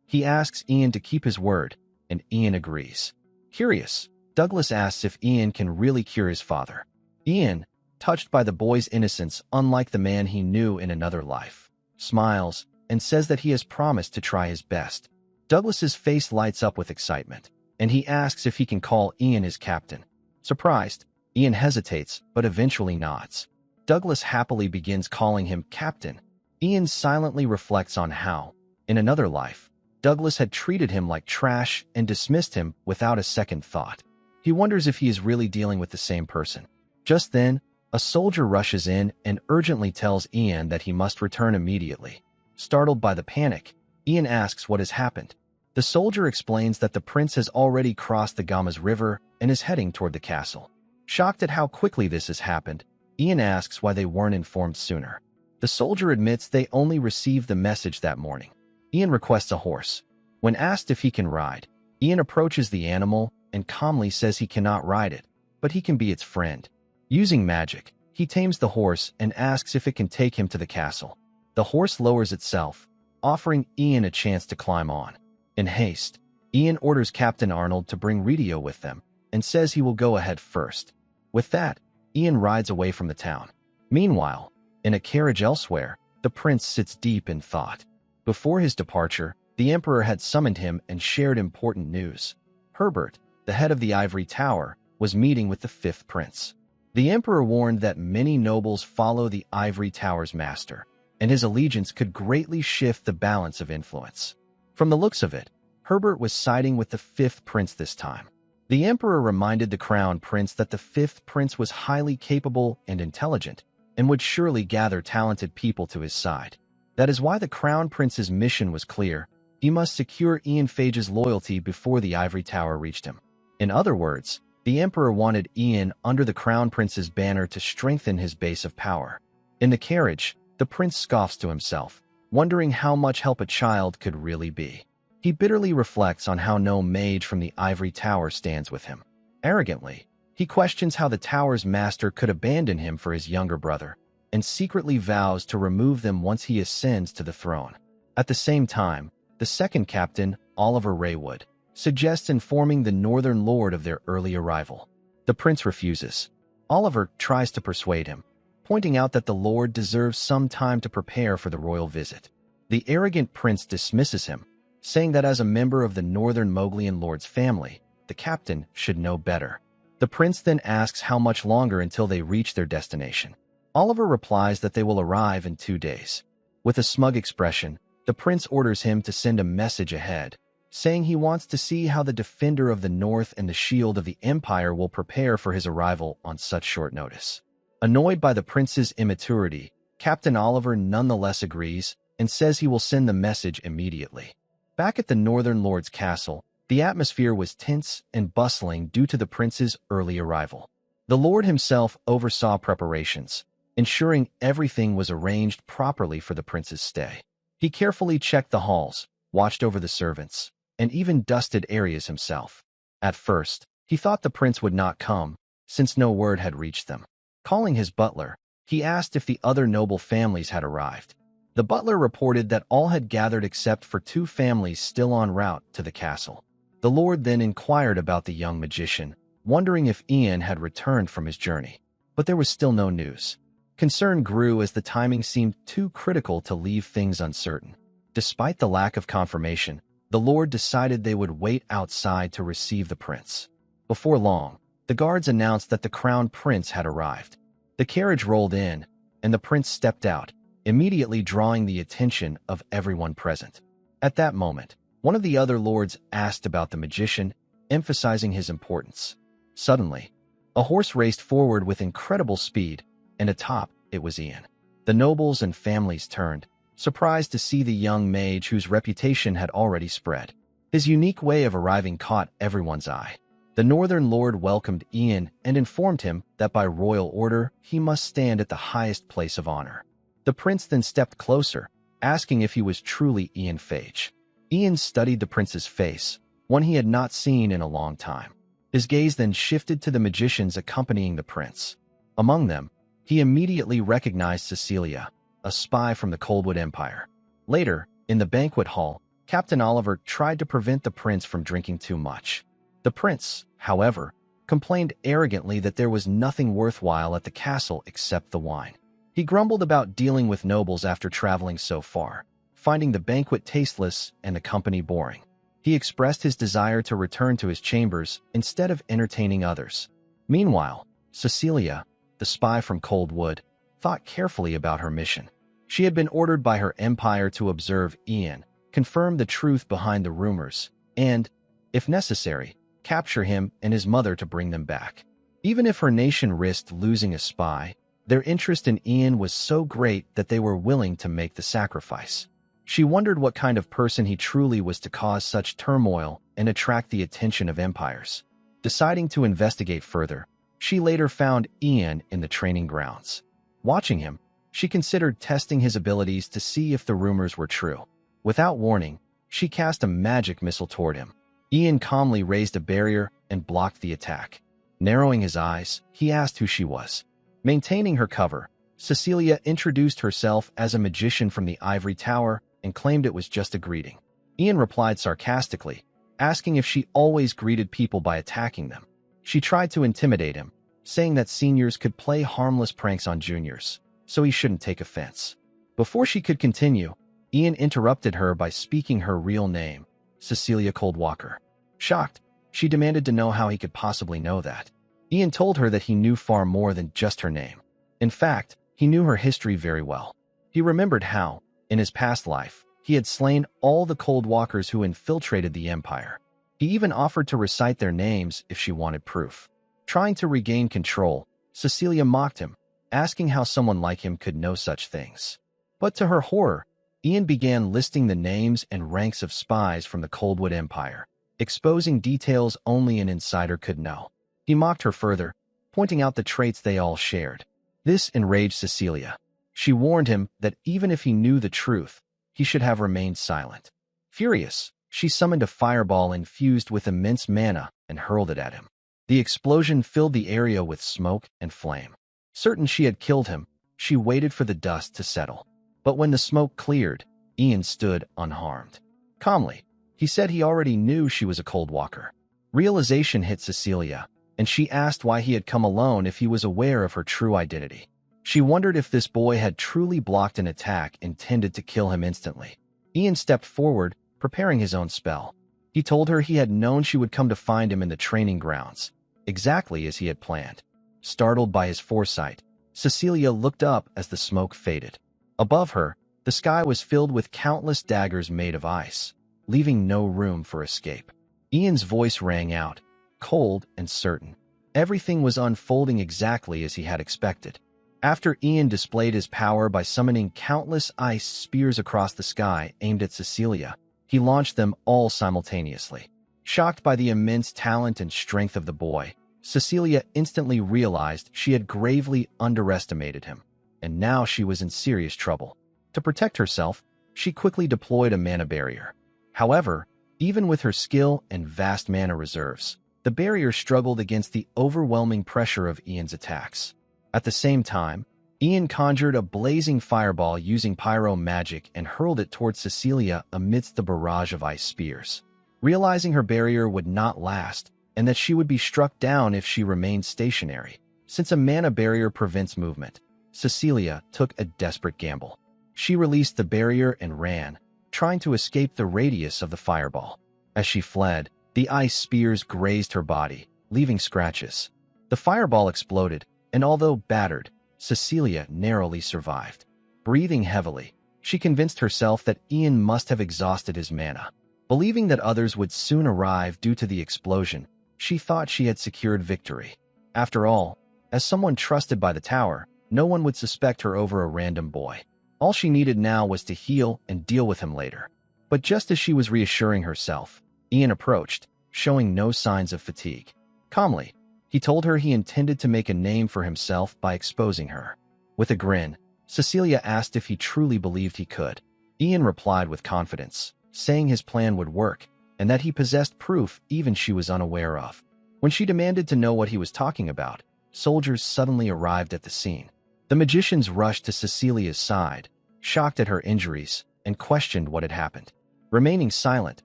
Speaker 1: he asks Ian to keep his word, and Ian agrees. Curious, Douglas asks if Ian can really cure his father. Ian, touched by the boy's innocence unlike the man he knew in another life, smiles and says that he has promised to try his best. Douglas's face lights up with excitement, and he asks if he can call Ian his captain. Surprised, Ian hesitates, but eventually nods. Douglas happily begins calling him captain. Ian silently reflects on how, in another life, Douglas had treated him like trash and dismissed him without a second thought. He wonders if he is really dealing with the same person. Just then, a soldier rushes in and urgently tells Ian that he must return immediately. Startled by the panic, Ian asks what has happened. The soldier explains that the prince has already crossed the Gamas River and is heading toward the castle. Shocked at how quickly this has happened, Ian asks why they weren't informed sooner. The soldier admits they only received the message that morning. Ian requests a horse. When asked if he can ride, Ian approaches the animal and calmly says he cannot ride it, but he can be its friend. Using magic, he tames the horse and asks if it can take him to the castle. The horse lowers itself, offering Ian a chance to climb on. In haste, Ian orders Captain Arnold to bring Ridio with them and says he will go ahead first. With that, Ian rides away from the town. Meanwhile, in a carriage elsewhere, the prince sits deep in thought. Before his departure, the emperor had summoned him and shared important news. Herbert, the head of the Ivory Tower, was meeting with the fifth prince. The emperor warned that many nobles follow the Ivory Tower's master, and his allegiance could greatly shift the balance of influence. From the looks of it, Herbert was siding with the fifth prince this time. The emperor reminded the crown prince that the fifth prince was highly capable and intelligent, and would surely gather talented people to his side. That is why the crown prince's mission was clear. He must secure Ian Phage's loyalty before the Ivory Tower reached him. In other words, the emperor wanted Ian under the crown prince's banner to strengthen his base of power. In the carriage, the prince scoffs to himself, wondering how much help a child could really be. He bitterly reflects on how no mage from the Ivory Tower stands with him. Arrogantly, He questions how the tower's master could abandon him for his younger brother, and secretly vows to remove them once he ascends to the throne. At the same time, the second captain, Oliver Raywood, suggests informing the Northern Lord of their early arrival. The prince refuses. Oliver tries to persuade him, pointing out that the Lord deserves some time to prepare for the royal visit. The arrogant prince dismisses him, saying that as a member of the Northern Moglian Lord's family, the captain should know better. The prince then asks how much longer until they reach their destination. Oliver replies that they will arrive in 2 days. With a smug expression, the prince orders him to send a message ahead, saying he wants to see how the Defender of the North and the Shield of the Empire will prepare for his arrival on such short notice. Annoyed by the prince's immaturity, Captain Oliver nonetheless agrees and says he will send the message immediately. Back at the Northern Lord's castle, the atmosphere was tense and bustling due to the prince's early arrival. The Lord himself oversaw preparations, ensuring everything was arranged properly for the prince's stay. He carefully checked the halls, watched over the servants, and even dusted areas himself. At first, he thought the prince would not come, since no word had reached them. Calling his butler, he asked if the other noble families had arrived. The butler reported that all had gathered except for 2 families still en route to the castle. The Lord then inquired about the young magician, wondering if Ian had returned from his journey. But there was still no news. Concern grew as the timing seemed too critical to leave things uncertain. Despite the lack of confirmation, the Lord decided they would wait outside to receive the prince. Before long, the guards announced that the crown prince had arrived. The carriage rolled in, and the prince stepped out, immediately drawing the attention of everyone present. At that moment, one of the other lords asked about the magician, emphasizing his importance. Suddenly, a horse raced forward with incredible speed, and atop it was Ian. The nobles and families turned, surprised to see the young mage whose reputation had already spread. His unique way of arriving caught everyone's eye. The Northern Lord welcomed Ian and informed him that by royal order he must stand at the highest place of honor. The prince then stepped closer, asking if he was truly Ian Phage. Ian studied the prince's face, one he had not seen in a long time. His gaze then shifted to the magicians accompanying the prince. Among them, he immediately recognized Cecilia, a spy from the Coldwood Empire. Later, in the banquet hall, Captain Oliver tried to prevent the prince from drinking too much. The prince, however, complained arrogantly that there was nothing worthwhile at the castle except the wine. He grumbled about dealing with nobles after traveling so far, finding the banquet tasteless and the company boring. He expressed his desire to return to his chambers instead of entertaining others. Meanwhile, Cecilia, the spy from Coldwood, thought carefully about her mission. She had been ordered by her empire to observe Ian, confirm the truth behind the rumors, and, if necessary, capture him and his mother to bring them back. Even if her nation risked losing a spy, their interest in Ian was so great that they were willing to make the sacrifice. She wondered what kind of person he truly was to cause such turmoil and attract the attention of empires. Deciding to investigate further, she later found Ian in the training grounds. Watching him, she considered testing his abilities to see if the rumors were true. Without warning, she cast a magic missile toward him. Ian calmly raised a barrier and blocked the attack. Narrowing his eyes, he asked who she was. Maintaining her cover, Cecilia introduced herself as a magician from the Ivory Tower and claimed it was just a greeting. Ian replied sarcastically, asking if she always greeted people by attacking them. She tried to intimidate him, saying that seniors could play harmless pranks on juniors, so he shouldn't take offense. Before she could continue, Ian interrupted her by speaking her real name, Cecilia Coldwalker. Shocked, she demanded to know how he could possibly know that. Ian told her that he knew far more than just her name. In fact, he knew her history very well. He remembered how, in his past life, he had slain all the Coldwalkers who infiltrated the Empire. He even offered to recite their names if she wanted proof. Trying to regain control, Cecilia mocked him, asking how someone like him could know such things. But to her horror, Ian began listing the names and ranks of spies from the Coldwood Empire, exposing details only an insider could know. He mocked her further, pointing out the traits they all shared. This enraged Cecilia. She warned him that even if he knew the truth, he should have remained silent. Furious, she summoned a fireball infused with immense mana and hurled it at him. The explosion filled the area with smoke and flame. Certain she had killed him, she waited for the dust to settle. But when the smoke cleared, Ian stood unharmed. Calmly, he said he already knew she was a cold walker. Realization hit Cecilia, and she asked why he had come alone if he was aware of her true identity. She wondered if this boy had truly blocked an attack intended to kill him instantly. Ian stepped forward, preparing his own spell. He told her he had known she would come to find him in the training grounds, exactly as he had planned. Startled by his foresight, Cecilia looked up as the smoke faded. Above her, the sky was filled with countless daggers made of ice, leaving no room for escape. Ian's voice rang out, cold and certain. Everything was unfolding exactly as he had expected. After Ian displayed his power by summoning countless ice spears across the sky aimed at Cecilia, he launched them all simultaneously. Shocked by the immense talent and strength of the boy, Cecilia instantly realized she had gravely underestimated him, and now she was in serious trouble. To protect herself, she quickly deployed a mana barrier. However, even with her skill and vast mana reserves, the barrier struggled against the overwhelming pressure of Ian's attacks. At the same time, Ian conjured a blazing fireball using pyro magic and hurled it towards Cecilia amidst the barrage of ice spears. Realizing her barrier would not last, and that she would be struck down if she remained stationary, since a mana barrier prevents movement, Cecilia took a desperate gamble. She released the barrier and ran, trying to escape the radius of the fireball. As she fled, the ice spears grazed her body, leaving scratches. The fireball exploded, and although battered, Cecilia narrowly survived. Breathing heavily, she convinced herself that Ian must have exhausted his mana. Believing that others would soon arrive due to the explosion, she thought she had secured victory. After all, as someone trusted by the tower, no one would suspect her over a random boy. All she needed now was to heal and deal with him later. But just as she was reassuring herself, Ian approached, showing no signs of fatigue. Calmly, he told her he intended to make a name for himself by exposing her. With a grin, Cecilia asked if he truly believed he could. Ian replied with confidence, saying his plan would work, and that he possessed proof even she was unaware of. When she demanded to know what he was talking about, soldiers suddenly arrived at the scene. The magicians rushed to Cecilia's side, shocked at her injuries, and questioned what had happened. Remaining silent,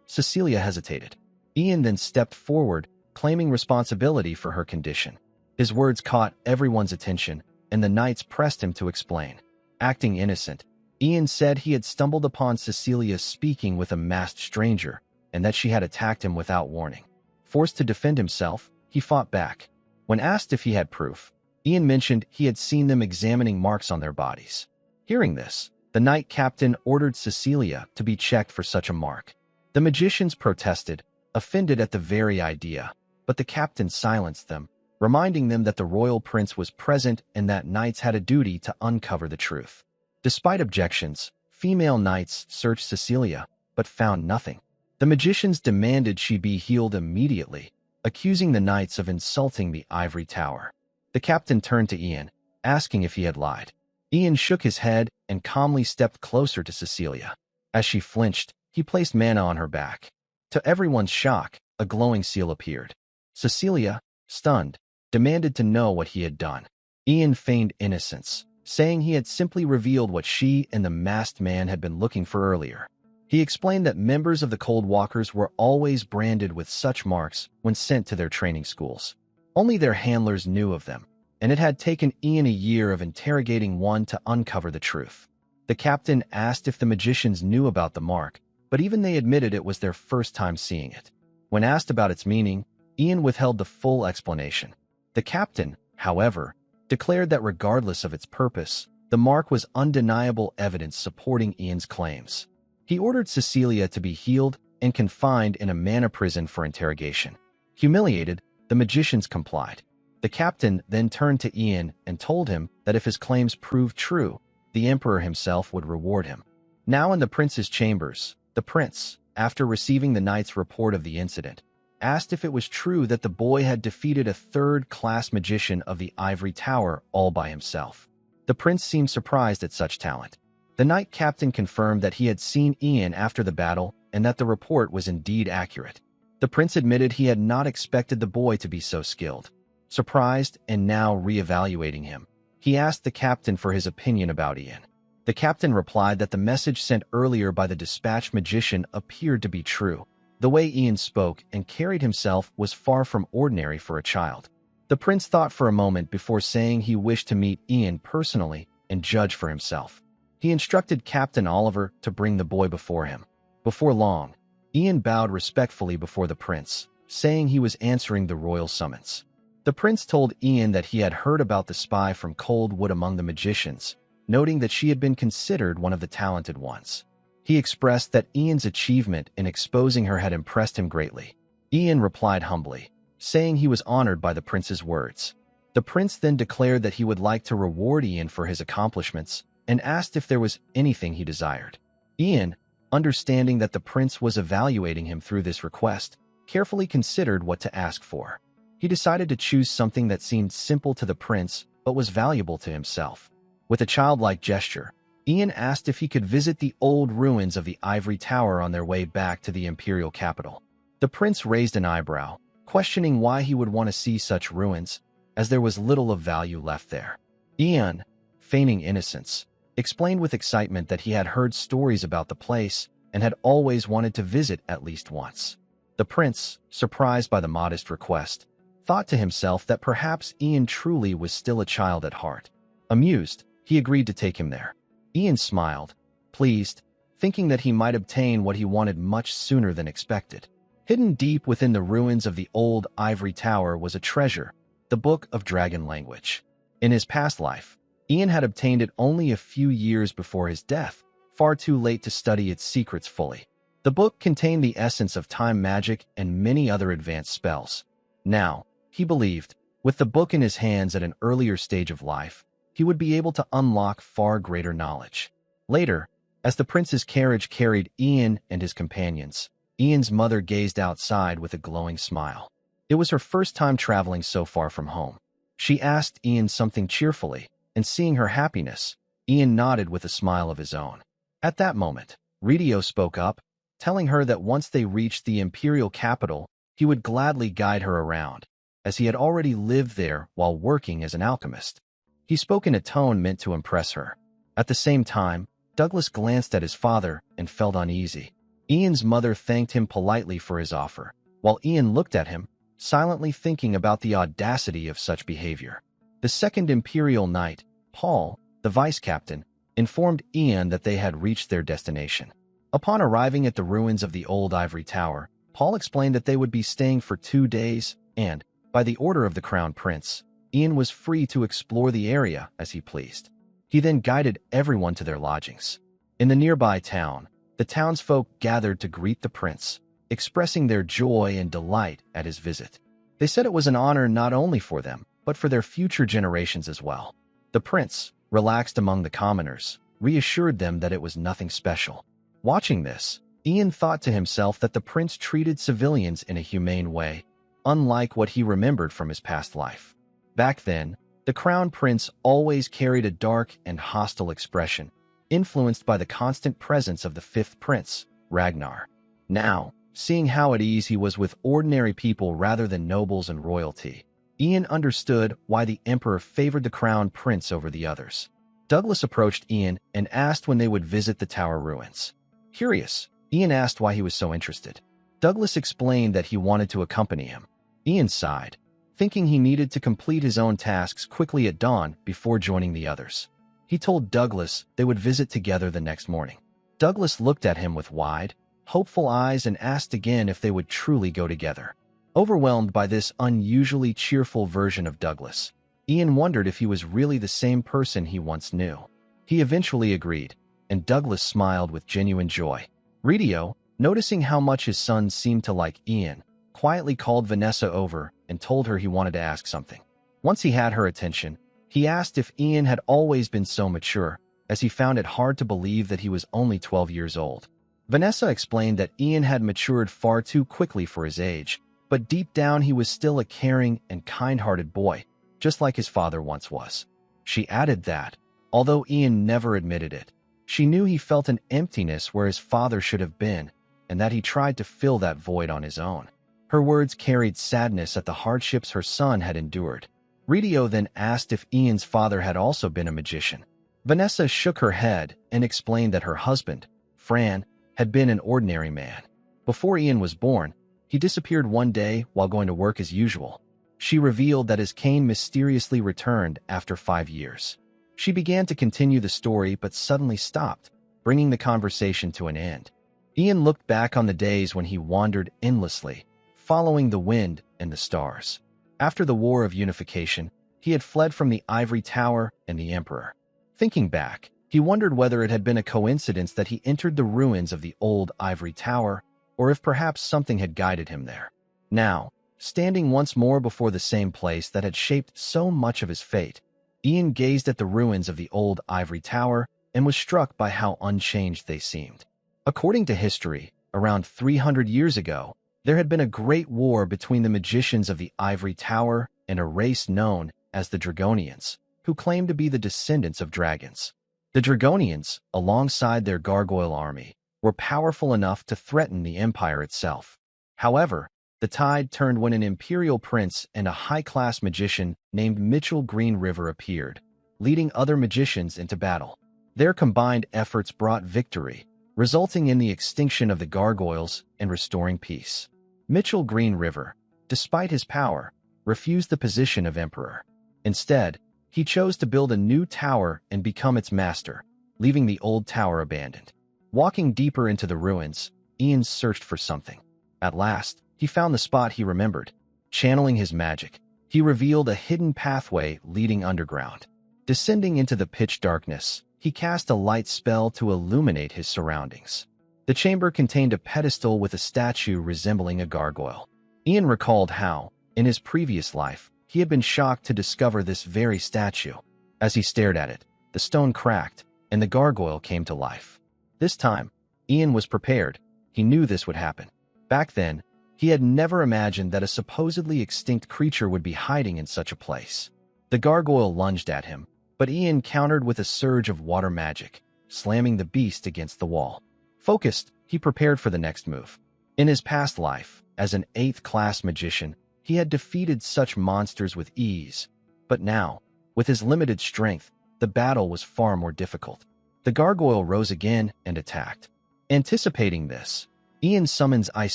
Speaker 1: Cecilia hesitated. Ian then stepped forward, claiming responsibility for her condition. His words caught everyone's attention, and the knights pressed him to explain. Acting innocent, Ian said he had stumbled upon Cecilia speaking with a masked stranger, and that she had attacked him without warning. Forced to defend himself, he fought back. When asked if he had proof, Ian mentioned he had seen them examining marks on their bodies. Hearing this, the knight captain ordered Cecilia to be checked for such a mark. The magicians protested, offended at the very idea, but the captain silenced them, reminding them that the royal prince was present and that knights had a duty to uncover the truth. Despite objections, female knights searched Cecilia, but found nothing. The magicians demanded she be healed immediately, accusing the knights of insulting the ivory tower. The captain turned to Ian, asking if he had lied. Ian shook his head and calmly stepped closer to Cecilia. As she flinched, he placed mana on her back. To everyone's shock, a glowing seal appeared. Cecilia, stunned, demanded to know what he had done. Ian feigned innocence, saying he had simply revealed what she and the masked man had been looking for earlier. He explained that members of the Cold Walkers were always branded with such marks when sent to their training schools. Only their handlers knew of them, and it had taken Ian a year of interrogating one to uncover the truth. The captain asked if the magicians knew about the mark, but even they admitted it was their first time seeing it. When asked about its meaning, Ian withheld the full explanation. The captain, however, declared that regardless of its purpose, the mark was undeniable evidence supporting Ian's claims. He ordered Cecilia to be healed and confined in a mana prison for interrogation. Humiliated, the magicians complied. The captain then turned to Ian and told him that if his claims proved true, the emperor himself would reward him. Now in the prince's chambers, the prince, after receiving the knight's report of the incident, asked if it was true that the boy had defeated a third-class magician of the ivory tower all by himself. The prince seemed surprised at such talent. The knight captain confirmed that he had seen Ian after the battle and that the report was indeed accurate. The prince admitted he had not expected the boy to be so skilled. Surprised and now re-evaluating him, he asked the captain for his opinion about Ian. The captain replied that the message sent earlier by the dispatched magician appeared to be true. The way Ian spoke and carried himself was far from ordinary for a child. The prince thought for a moment before saying he wished to meet Ian personally and judge for himself. He instructed Captain Oliver to bring the boy before him. Before long, Ian bowed respectfully before the prince, saying he was answering the royal summons. The prince told Ian that he had heard about the spy from Coldwood among the magicians, noting that she had been considered one of the talented ones. He expressed that Ian's achievement in exposing her had impressed him greatly. Ian replied humbly, saying he was honored by the prince's words. The prince then declared that he would like to reward Ian for his accomplishments and asked if there was anything he desired. Ian, understanding that the prince was evaluating him through this request, carefully considered what to ask for. He decided to choose something that seemed simple to the prince but was valuable to himself. With a childlike gesture, Ian asked if he could visit the old ruins of the Ivory Tower on their way back to the imperial capital. The prince raised an eyebrow, questioning why he would want to see such ruins, as there was little of value left there. Ian, feigning innocence, explained with excitement that he had heard stories about the place and had always wanted to visit at least once. The prince, surprised by the modest request, thought to himself that perhaps Ian truly was still a child at heart. Amused, he agreed to take him there. Ian smiled, pleased, thinking that he might obtain what he wanted much sooner than expected. Hidden deep within the ruins of the old Ivory Tower was a treasure, the Book of Dragon Language. In his past life, Ian had obtained it only a few years before his death, far too late to study its secrets fully. The book contained the essence of time magic and many other advanced spells. Now, he believed, with the book in his hands at an earlier stage of life, he would be able to unlock far greater knowledge. Later, as the prince's carriage carried Ian and his companions, Ian's mother gazed outside with a glowing smile. It was her first time traveling so far from home. She asked Ian something cheerfully, and seeing her happiness, Ian nodded with a smile of his own. At that moment, Ridio spoke up, telling her that once they reached the imperial capital, he would gladly guide her around, as he had already lived there while working as an alchemist. He spoke in a tone meant to impress her. At the same time, Douglas glanced at his father and felt uneasy. Ian's mother thanked him politely for his offer, while Ian looked at him, silently thinking about the audacity of such behavior. The second Imperial Knight, Paul, the vice-captain, informed Ian that they had reached their destination. Upon arriving at the ruins of the old Ivory Tower, Paul explained that they would be staying for 2 days, and, by the order of the Crown Prince, Ian was free to explore the area as he pleased. He then guided everyone to their lodgings. In the nearby town, the townsfolk gathered to greet the prince, expressing their joy and delight at his visit. They said it was an honor not only for them, but for their future generations as well. The prince, relaxed among the commoners, reassured them that it was nothing special. Watching this, Ian thought to himself that the prince treated civilians in a humane way, unlike what he remembered from his past life. Back then, the Crown Prince always carried a dark and hostile expression, influenced by the constant presence of the fifth prince, Ragnar. Now, seeing how at ease he was with ordinary people rather than nobles and royalty, Ian understood why the Emperor favored the Crown Prince over the others. Douglas approached Ian and asked when they would visit the tower ruins. Curious, Ian asked why he was so interested. Douglas explained that he wanted to accompany him. Ian sighed, thinking he needed to complete his own tasks quickly at dawn before joining the others. He told Douglas they would visit together the next morning. Douglas looked at him with wide, hopeful eyes and asked again if they would truly go together. Overwhelmed by this unusually cheerful version of Douglas, Ian wondered if he was really the same person he once knew. He eventually agreed, and Douglas smiled with genuine joy. Ridio, noticing how much his son seemed to like Ian, quietly called Vanessa over and told her he wanted to ask something. Once he had her attention, he asked if Ian had always been so mature, as he found it hard to believe that he was only 12 years old. Vanessa explained that Ian had matured far too quickly for his age, but deep down he was still a caring and kind-hearted boy, just like his father once was. She added that, although Ian never admitted it, she knew he felt an emptiness where his father should have been, and that he tried to fill that void on his own. Her words carried sadness at the hardships her son had endured. Ridio then asked if Ian's father had also been a magician. Vanessa shook her head and explained that her husband, Fran, had been an ordinary man. Before Ian was born, he disappeared one day while going to work as usual. She revealed that his cane mysteriously returned after 5 years. She began to continue the story but suddenly stopped, bringing the conversation to an end. Ian looked back on the days when he wandered endlessly, following the wind and the stars. After the War of Unification, he had fled from the Ivory Tower and the Emperor. Thinking back, he wondered whether it had been a coincidence that he entered the ruins of the old Ivory Tower, or if perhaps something had guided him there. Now, standing once more before the same place that had shaped so much of his fate, Ian gazed at the ruins of the old Ivory Tower and was struck by how unchanged they seemed. According to history, around 300 years ago, there had been a great war between the magicians of the Ivory Tower and a race known as the Dragonians, who claimed to be the descendants of dragons. The Dragonians, alongside their gargoyle army, were powerful enough to threaten the empire itself. However, the tide turned when an imperial prince and a high-class magician named Mitchell Green River appeared, leading other magicians into battle. Their combined efforts brought victory, resulting in the extinction of the gargoyles and restoring peace. Mitchell Green River, despite his power, refused the position of emperor. Instead, he chose to build a new tower and become its master, leaving the old tower abandoned. Walking deeper into the ruins, Ian searched for something. At last, he found the spot he remembered. Channeling his magic, he revealed a hidden pathway leading underground. Descending into the pitch darkness, he cast a light spell to illuminate his surroundings. The chamber contained a pedestal with a statue resembling a gargoyle. Ian recalled how, in his previous life, he had been shocked to discover this very statue. As he stared at it, the stone cracked, and the gargoyle came to life. This time, Ian was prepared. He knew this would happen. Back then, he had never imagined that a supposedly extinct creature would be hiding in such a place. The gargoyle lunged at him, but Ian countered with a surge of water magic, slamming the beast against the wall. Focused, he prepared for the next move. In his past life, as an 8th-class magician, he had defeated such monsters with ease. But now, with his limited strength, the battle was far more difficult. The gargoyle rose again and attacked. Anticipating this, Ian summons Ice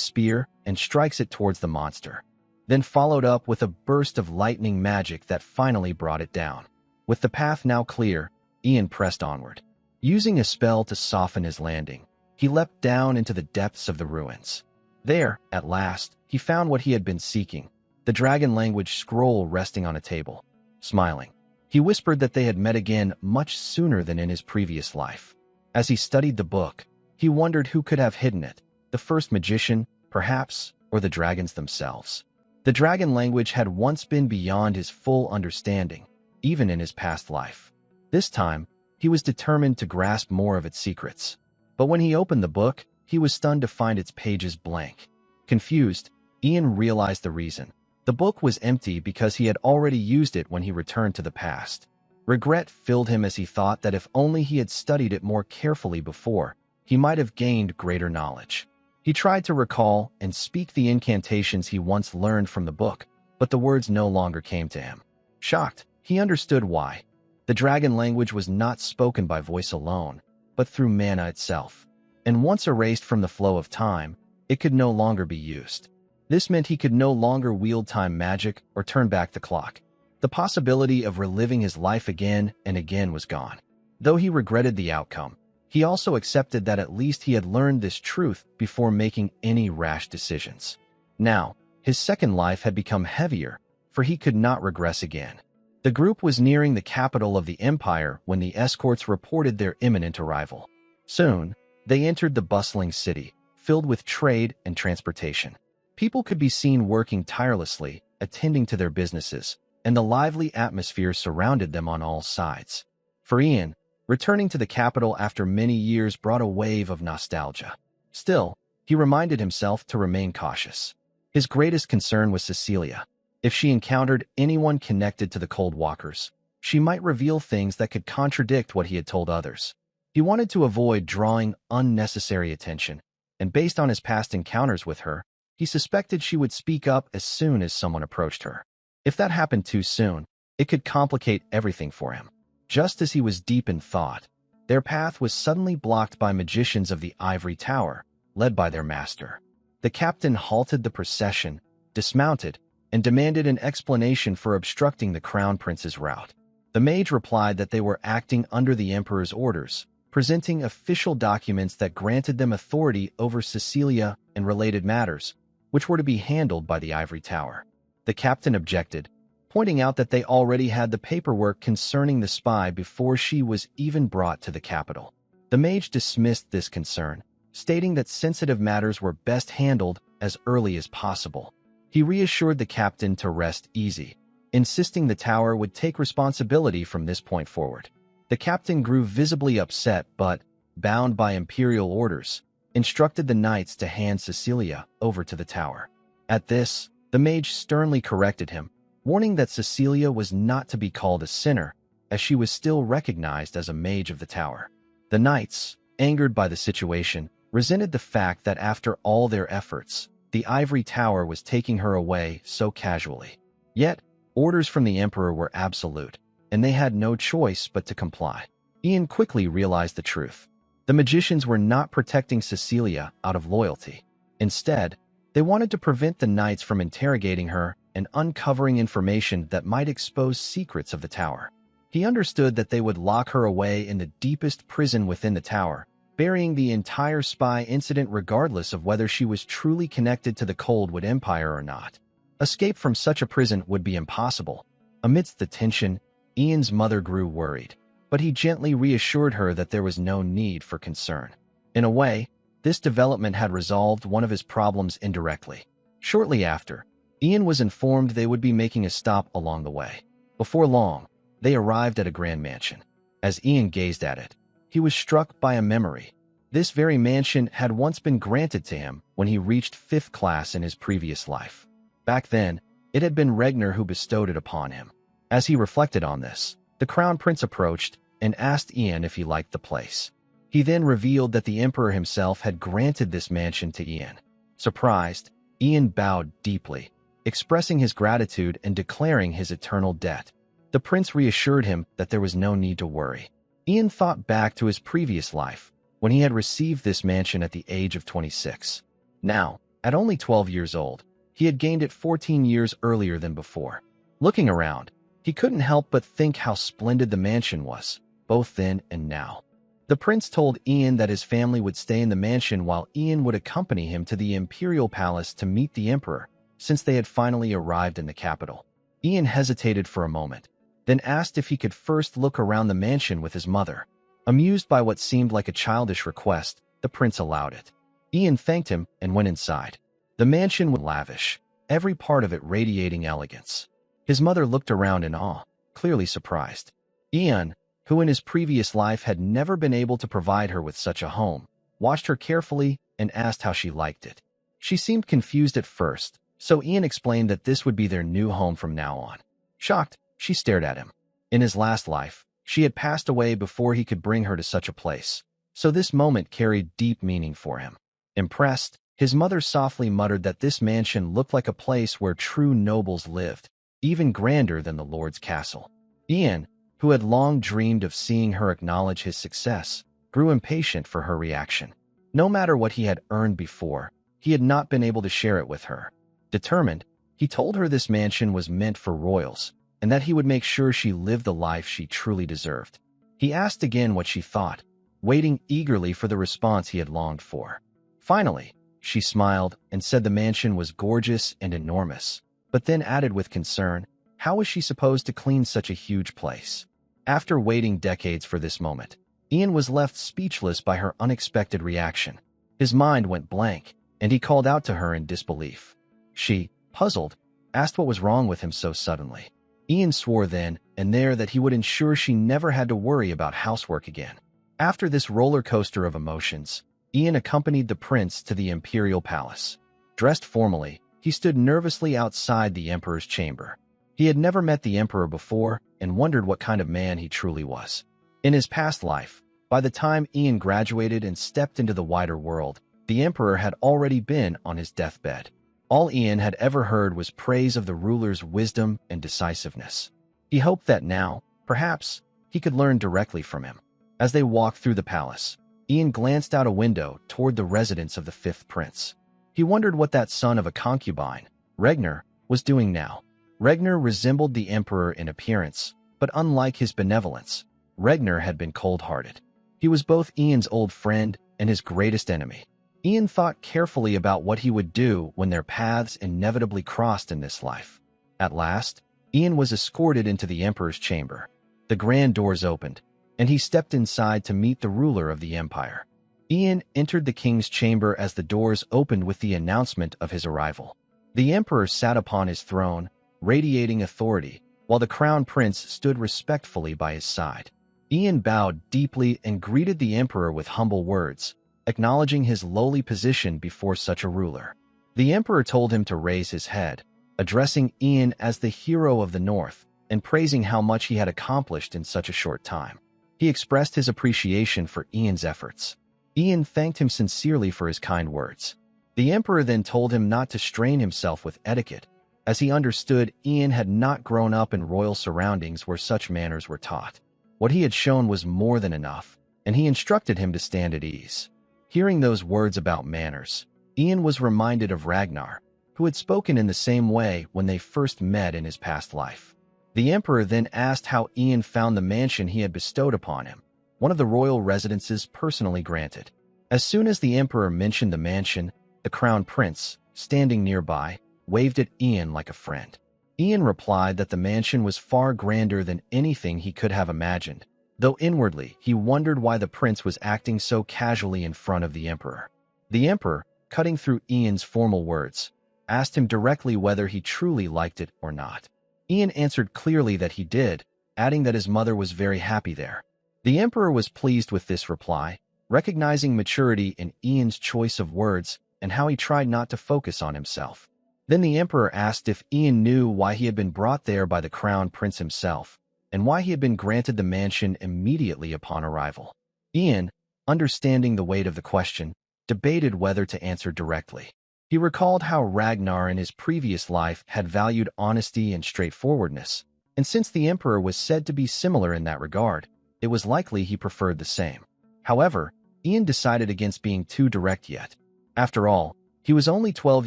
Speaker 1: Spear and strikes it towards the monster, then followed up with a burst of lightning magic that finally brought it down. With the path now clear, Ian pressed onward. Using a spell to soften his landing, he leapt down into the depths of the ruins. There, at last, he found what he had been seeking, the dragon language scroll resting on a table. Smiling, he whispered that they had met again much sooner than in his previous life. As he studied the book, he wondered who could have hidden it, the first magician, perhaps, or the dragons themselves. The dragon language had once been beyond his full understanding, even in his past life. This time, he was determined to grasp more of its secrets. But when he opened the book, he was stunned to find its pages blank. Confused, Ian realized the reason. The book was empty because he had already used it when he returned to the past. Regret filled him as he thought that if only he had studied it more carefully before, he might have gained greater knowledge. He tried to recall and speak the incantations he once learned from the book, but the words no longer came to him. Shocked, he understood why. The dragon language was not spoken by voice alone, but through mana itself. And once erased from the flow of time, it could no longer be used. This meant he could no longer wield time magic or turn back the clock. The possibility of reliving his life again and again was gone. Though he regretted the outcome, he also accepted that at least he had learned this truth before making any rash decisions. Now, his second life had become heavier, for he could not regress again. The group was nearing the capital of the empire when the escorts reported their imminent arrival. Soon, they entered the bustling city, filled with trade and transportation. People could be seen working tirelessly, attending to their businesses, and the lively atmosphere surrounded them on all sides. For Ian, returning to the capital after many years brought a wave of nostalgia. Still, he reminded himself to remain cautious. His greatest concern was Cecilia. If she encountered anyone connected to the Cold Walkers, she might reveal things that could contradict what he had told others. He wanted to avoid drawing unnecessary attention, and based on his past encounters with her, He suspected she would speak up as soon as someone approached her. If that happened too soon, it could complicate everything for him. Just as he was deep in thought, their path was suddenly blocked by magicians of the Ivory Tower, led by their master. The captain halted the procession, dismounted, and demanded an explanation for obstructing the crown prince's route. The mage replied that they were acting under the emperor's orders, presenting official documents that granted them authority over Cecilia and related matters, which were to be handled by the Ivory Tower. The captain objected, pointing out that they already had the paperwork concerning the spy before she was even brought to the capital. The mage dismissed this concern, stating that sensitive matters were best handled as early as possible. He reassured the captain to rest easy, insisting the tower would take responsibility from this point forward. The captain grew visibly upset but, bound by imperial orders, instructed the knights to hand Cecilia over to the tower. At this, the mage sternly corrected him, warning that Cecilia was not to be called a sinner, as she was still recognized as a mage of the tower. The knights, angered by the situation, resented the fact that after all their efforts, the Ivory Tower was taking her away so casually. Yet, orders from the emperor were absolute, and they had no choice but to comply. Ian quickly realized the truth. The magicians were not protecting Cecilia out of loyalty. Instead, they wanted to prevent the knights from interrogating her and uncovering information that might expose secrets of the tower. He understood that they would lock her away in the deepest prison within the tower, burying the entire spy incident regardless of whether she was truly connected to the Coldwood Empire or not. Escape from such a prison would be impossible. Amidst the tension, Ian's mother grew worried, but he gently reassured her that there was no need for concern. In a way, this development had resolved one of his problems indirectly. Shortly after, Ian was informed they would be making a stop along the way. Before long, they arrived at a grand mansion. As Ian gazed at it, he was struck by a memory. This very mansion had once been granted to him when he reached 5th class in his previous life. Back then, it had been Regner who bestowed it upon him. As he reflected on this, the crown prince approached and asked Ian if he liked the place. He then revealed that the emperor himself had granted this mansion to Ian. Surprised, Ian bowed deeply, expressing his gratitude and declaring his eternal debt. The prince reassured him that there was no need to worry. Ian thought back to his previous life, when he had received this mansion at the age of 26. Now, at only 12 years old, he had gained it 14 years earlier than before. Looking around, he couldn't help but think how splendid the mansion was, both then and now. The prince told Ian that his family would stay in the mansion while Ian would accompany him to the imperial palace to meet the emperor, since they had finally arrived in the capital. Ian hesitated for a moment, then asked if he could first look around the mansion with his mother. Amused by what seemed like a childish request, the prince allowed it. Ian thanked him and went inside. The mansion was lavish, every part of it radiating elegance. His mother looked around in awe, clearly surprised. Ian, who in his previous life had never been able to provide her with such a home, watched her carefully and asked how she liked it. She seemed confused at first, so Ian explained that this would be their new home from now on. Shocked, she stared at him. In his last life, she had passed away before he could bring her to such a place, so this moment carried deep meaning for him. Impressed, his mother softly muttered that this mansion looked like a place where true nobles lived, even grander than the lord's castle. Ian, who had long dreamed of seeing her acknowledge his success, grew impatient for her reaction. No matter what he had earned before, he had not been able to share it with her. Determined, he told her this mansion was meant for royals, and that he would make sure she lived the life she truly deserved. He asked again what she thought, waiting eagerly for the response he had longed for. Finally, she smiled and said the mansion was gorgeous and enormous, but then added with concern, how was she supposed to clean such a huge place? After waiting decades for this moment, Ian was left speechless by her unexpected reaction. His mind went blank, and he called out to her in disbelief. She, puzzled, asked what was wrong with him so suddenly. Ian swore then and there that he would ensure she never had to worry about housework again. After this roller coaster of emotions, Ian accompanied the prince to the imperial palace. Dressed formally, he stood nervously outside the emperor's chamber. He had never met the emperor before and wondered what kind of man he truly was. In his past life, by the time Ian graduated and stepped into the wider world, the emperor had already been on his deathbed. All Ian had ever heard was praise of the ruler's wisdom and decisiveness. He hoped that now, perhaps, he could learn directly from him. As they walked through the palace, Ian glanced out a window toward the residence of the fifth prince. He wondered what that son of a concubine, Regner, was doing now. Regner resembled the emperor in appearance, but unlike his benevolence, Regner had been cold-hearted. He was both Ian's old friend and his greatest enemy. Ian thought carefully about what he would do when their paths inevitably crossed in this life. At last, Ian was escorted into the emperor's chamber. The grand doors opened, and he stepped inside to meet the ruler of the empire. Ian entered the king's chamber as the doors opened with the announcement of his arrival. The emperor sat upon his throne, radiating authority, while the crown prince stood respectfully by his side. Ian bowed deeply and greeted the emperor with humble words, acknowledging his lowly position before such a ruler. The emperor told him to raise his head, addressing Ian as the hero of the north and praising how much he had accomplished in such a short time. He expressed his appreciation for Ian's efforts. Ian thanked him sincerely for his kind words. The emperor then told him not to strain himself with etiquette, as he understood Ian had not grown up in royal surroundings where such manners were taught. What he had shown was more than enough, and he instructed him to stand at ease. Hearing those words about manners, Ian was reminded of Ragnar, who had spoken in the same way when they first met in his past life. The emperor then asked how Ian found the mansion he had bestowed upon him, one of the royal residences personally granted. As soon as the emperor mentioned the mansion, the crown prince, standing nearby, waved at Ian like a friend. Ian replied that the mansion was far grander than anything he could have imagined, though inwardly he wondered why the prince was acting so casually in front of the emperor. The emperor, cutting through Ian's formal words, asked him directly whether he truly liked it or not. Ian answered clearly that he did, adding that his mother was very happy there. The emperor was pleased with this reply, recognizing maturity in Ian's choice of words and how he tried not to focus on himself. Then the emperor asked if Ian knew why he had been brought there by the crown prince himself, and why he had been granted the mansion immediately upon arrival. Ian, understanding the weight of the question, debated whether to answer directly. He recalled how Ragnar in his previous life had valued honesty and straightforwardness, and since the emperor was said to be similar in that regard, it was likely he preferred the same. However, Ian decided against being too direct yet. After all, he was only 12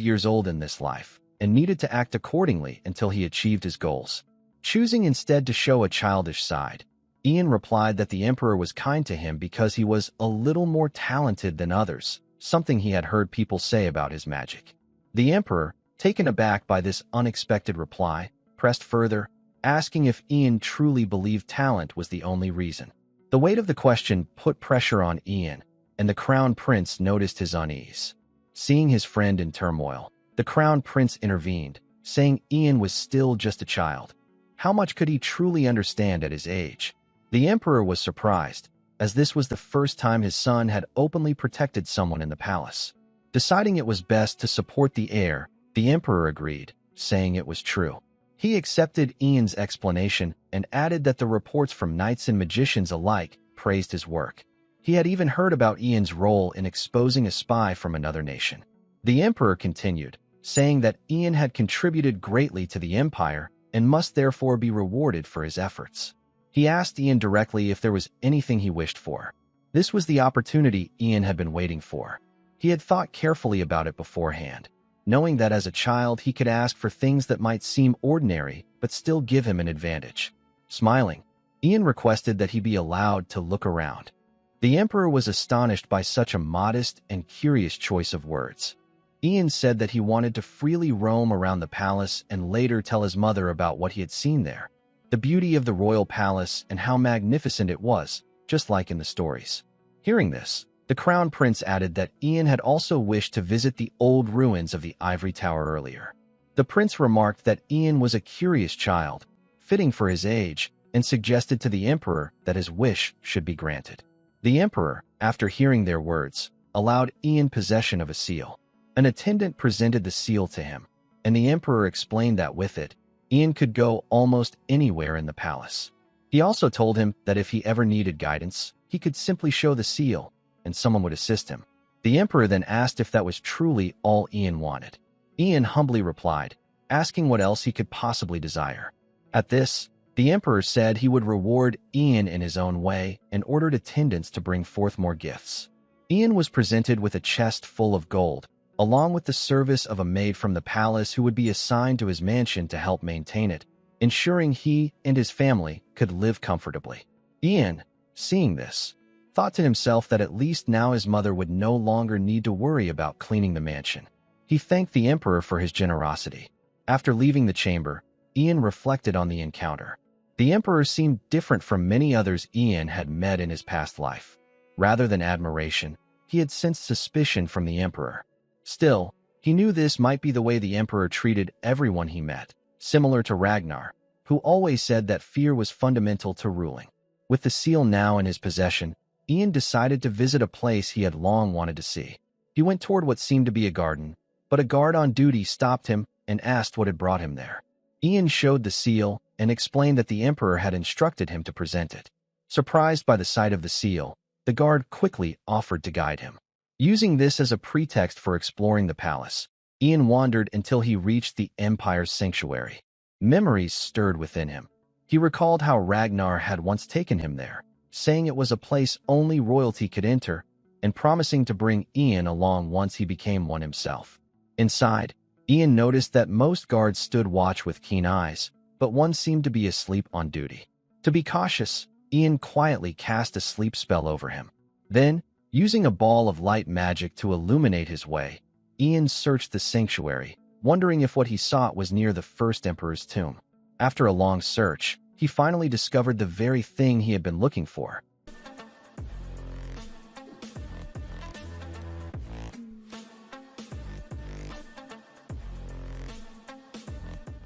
Speaker 1: years old in this life, and needed to act accordingly until he achieved his goals. Choosing instead to show a childish side, Ian replied that the emperor was kind to him because he was a little more talented than others, something he had heard people say about his magic. The emperor, taken aback by this unexpected reply, pressed further, asking if Ian truly believed talent was the only reason. The weight of the question put pressure on Ian, and the crown prince noticed his unease. Seeing his friend in turmoil, the crown prince intervened, saying Ian was still just a child. How much could he truly understand at his age? The emperor was surprised, as this was the first time his son had openly protected someone in the palace. Deciding it was best to support the heir, the emperor agreed, saying it was true. He accepted Ian's explanation and added that the reports from knights and magicians alike praised his work. He had even heard about Ian's role in exposing a spy from another nation. The emperor continued, saying that Ian had contributed greatly to the empire and must therefore be rewarded for his efforts. He asked Ian directly if there was anything he wished for. This was the opportunity Ian had been waiting for. He had thought carefully about it beforehand, knowing that as a child he could ask for things that might seem ordinary but still give him an advantage. Smiling, Ian requested that he be allowed to look around. The emperor was astonished by such a modest and curious choice of words. Ian said that he wanted to freely roam around the palace and later tell his mother about what he had seen there. The beauty of the royal palace and how magnificent it was, just like in the stories. Hearing this, the crown prince added that Ian had also wished to visit the old ruins of the ivory tower earlier. The prince remarked that Ian was a curious child, fitting for his age, and suggested to the emperor that his wish should be granted. The emperor, after hearing their words, allowed Ian possession of a seal. An attendant presented the seal to him, and the emperor explained that with it, Ian could go almost anywhere in the palace. He also told him that if he ever needed guidance, he could simply show the seal, and someone would assist him. The emperor then asked if that was truly all Ian wanted. Ian humbly replied, asking what else he could possibly desire. At this, the emperor said he would reward Ian in his own way and ordered attendants to bring forth more gifts. Ian was presented with a chest full of gold, along with the service of a maid from the palace who would be assigned to his mansion to help maintain it, ensuring he and his family could live comfortably. Ian, seeing this, thought to himself that at least now his mother would no longer need to worry about cleaning the mansion. He thanked the emperor for his generosity. After leaving the chamber, Ian reflected on the encounter. The emperor seemed different from many others Ian had met in his past life. Rather than admiration, he had sensed suspicion from the emperor. Still, he knew this might be the way the emperor treated everyone he met, similar to Ragnar, who always said that fear was fundamental to ruling. With the seal now in his possession, Ian decided to visit a place he had long wanted to see. He went toward what seemed to be a garden, but a guard on duty stopped him and asked what had brought him there. Ian showed the seal and explained that the emperor had instructed him to present it. Surprised by the sight of the seal, the guard quickly offered to guide him. Using this as a pretext for exploring the palace, Ian wandered until he reached the Empire's sanctuary. Memories stirred within him. He recalled how Ragnar had once taken him there, saying it was a place only royalty could enter, and promising to bring Ian along once he became one himself. Inside, Ian noticed that most guards stood watch with keen eyes, but one seemed to be asleep on duty. To be cautious, Ian quietly cast a sleep spell over him. Then, using a ball of light magic to illuminate his way, Ian searched the sanctuary, wondering if what he sought was near the first emperor's tomb. After a long search, he finally discovered the very thing he had been looking for,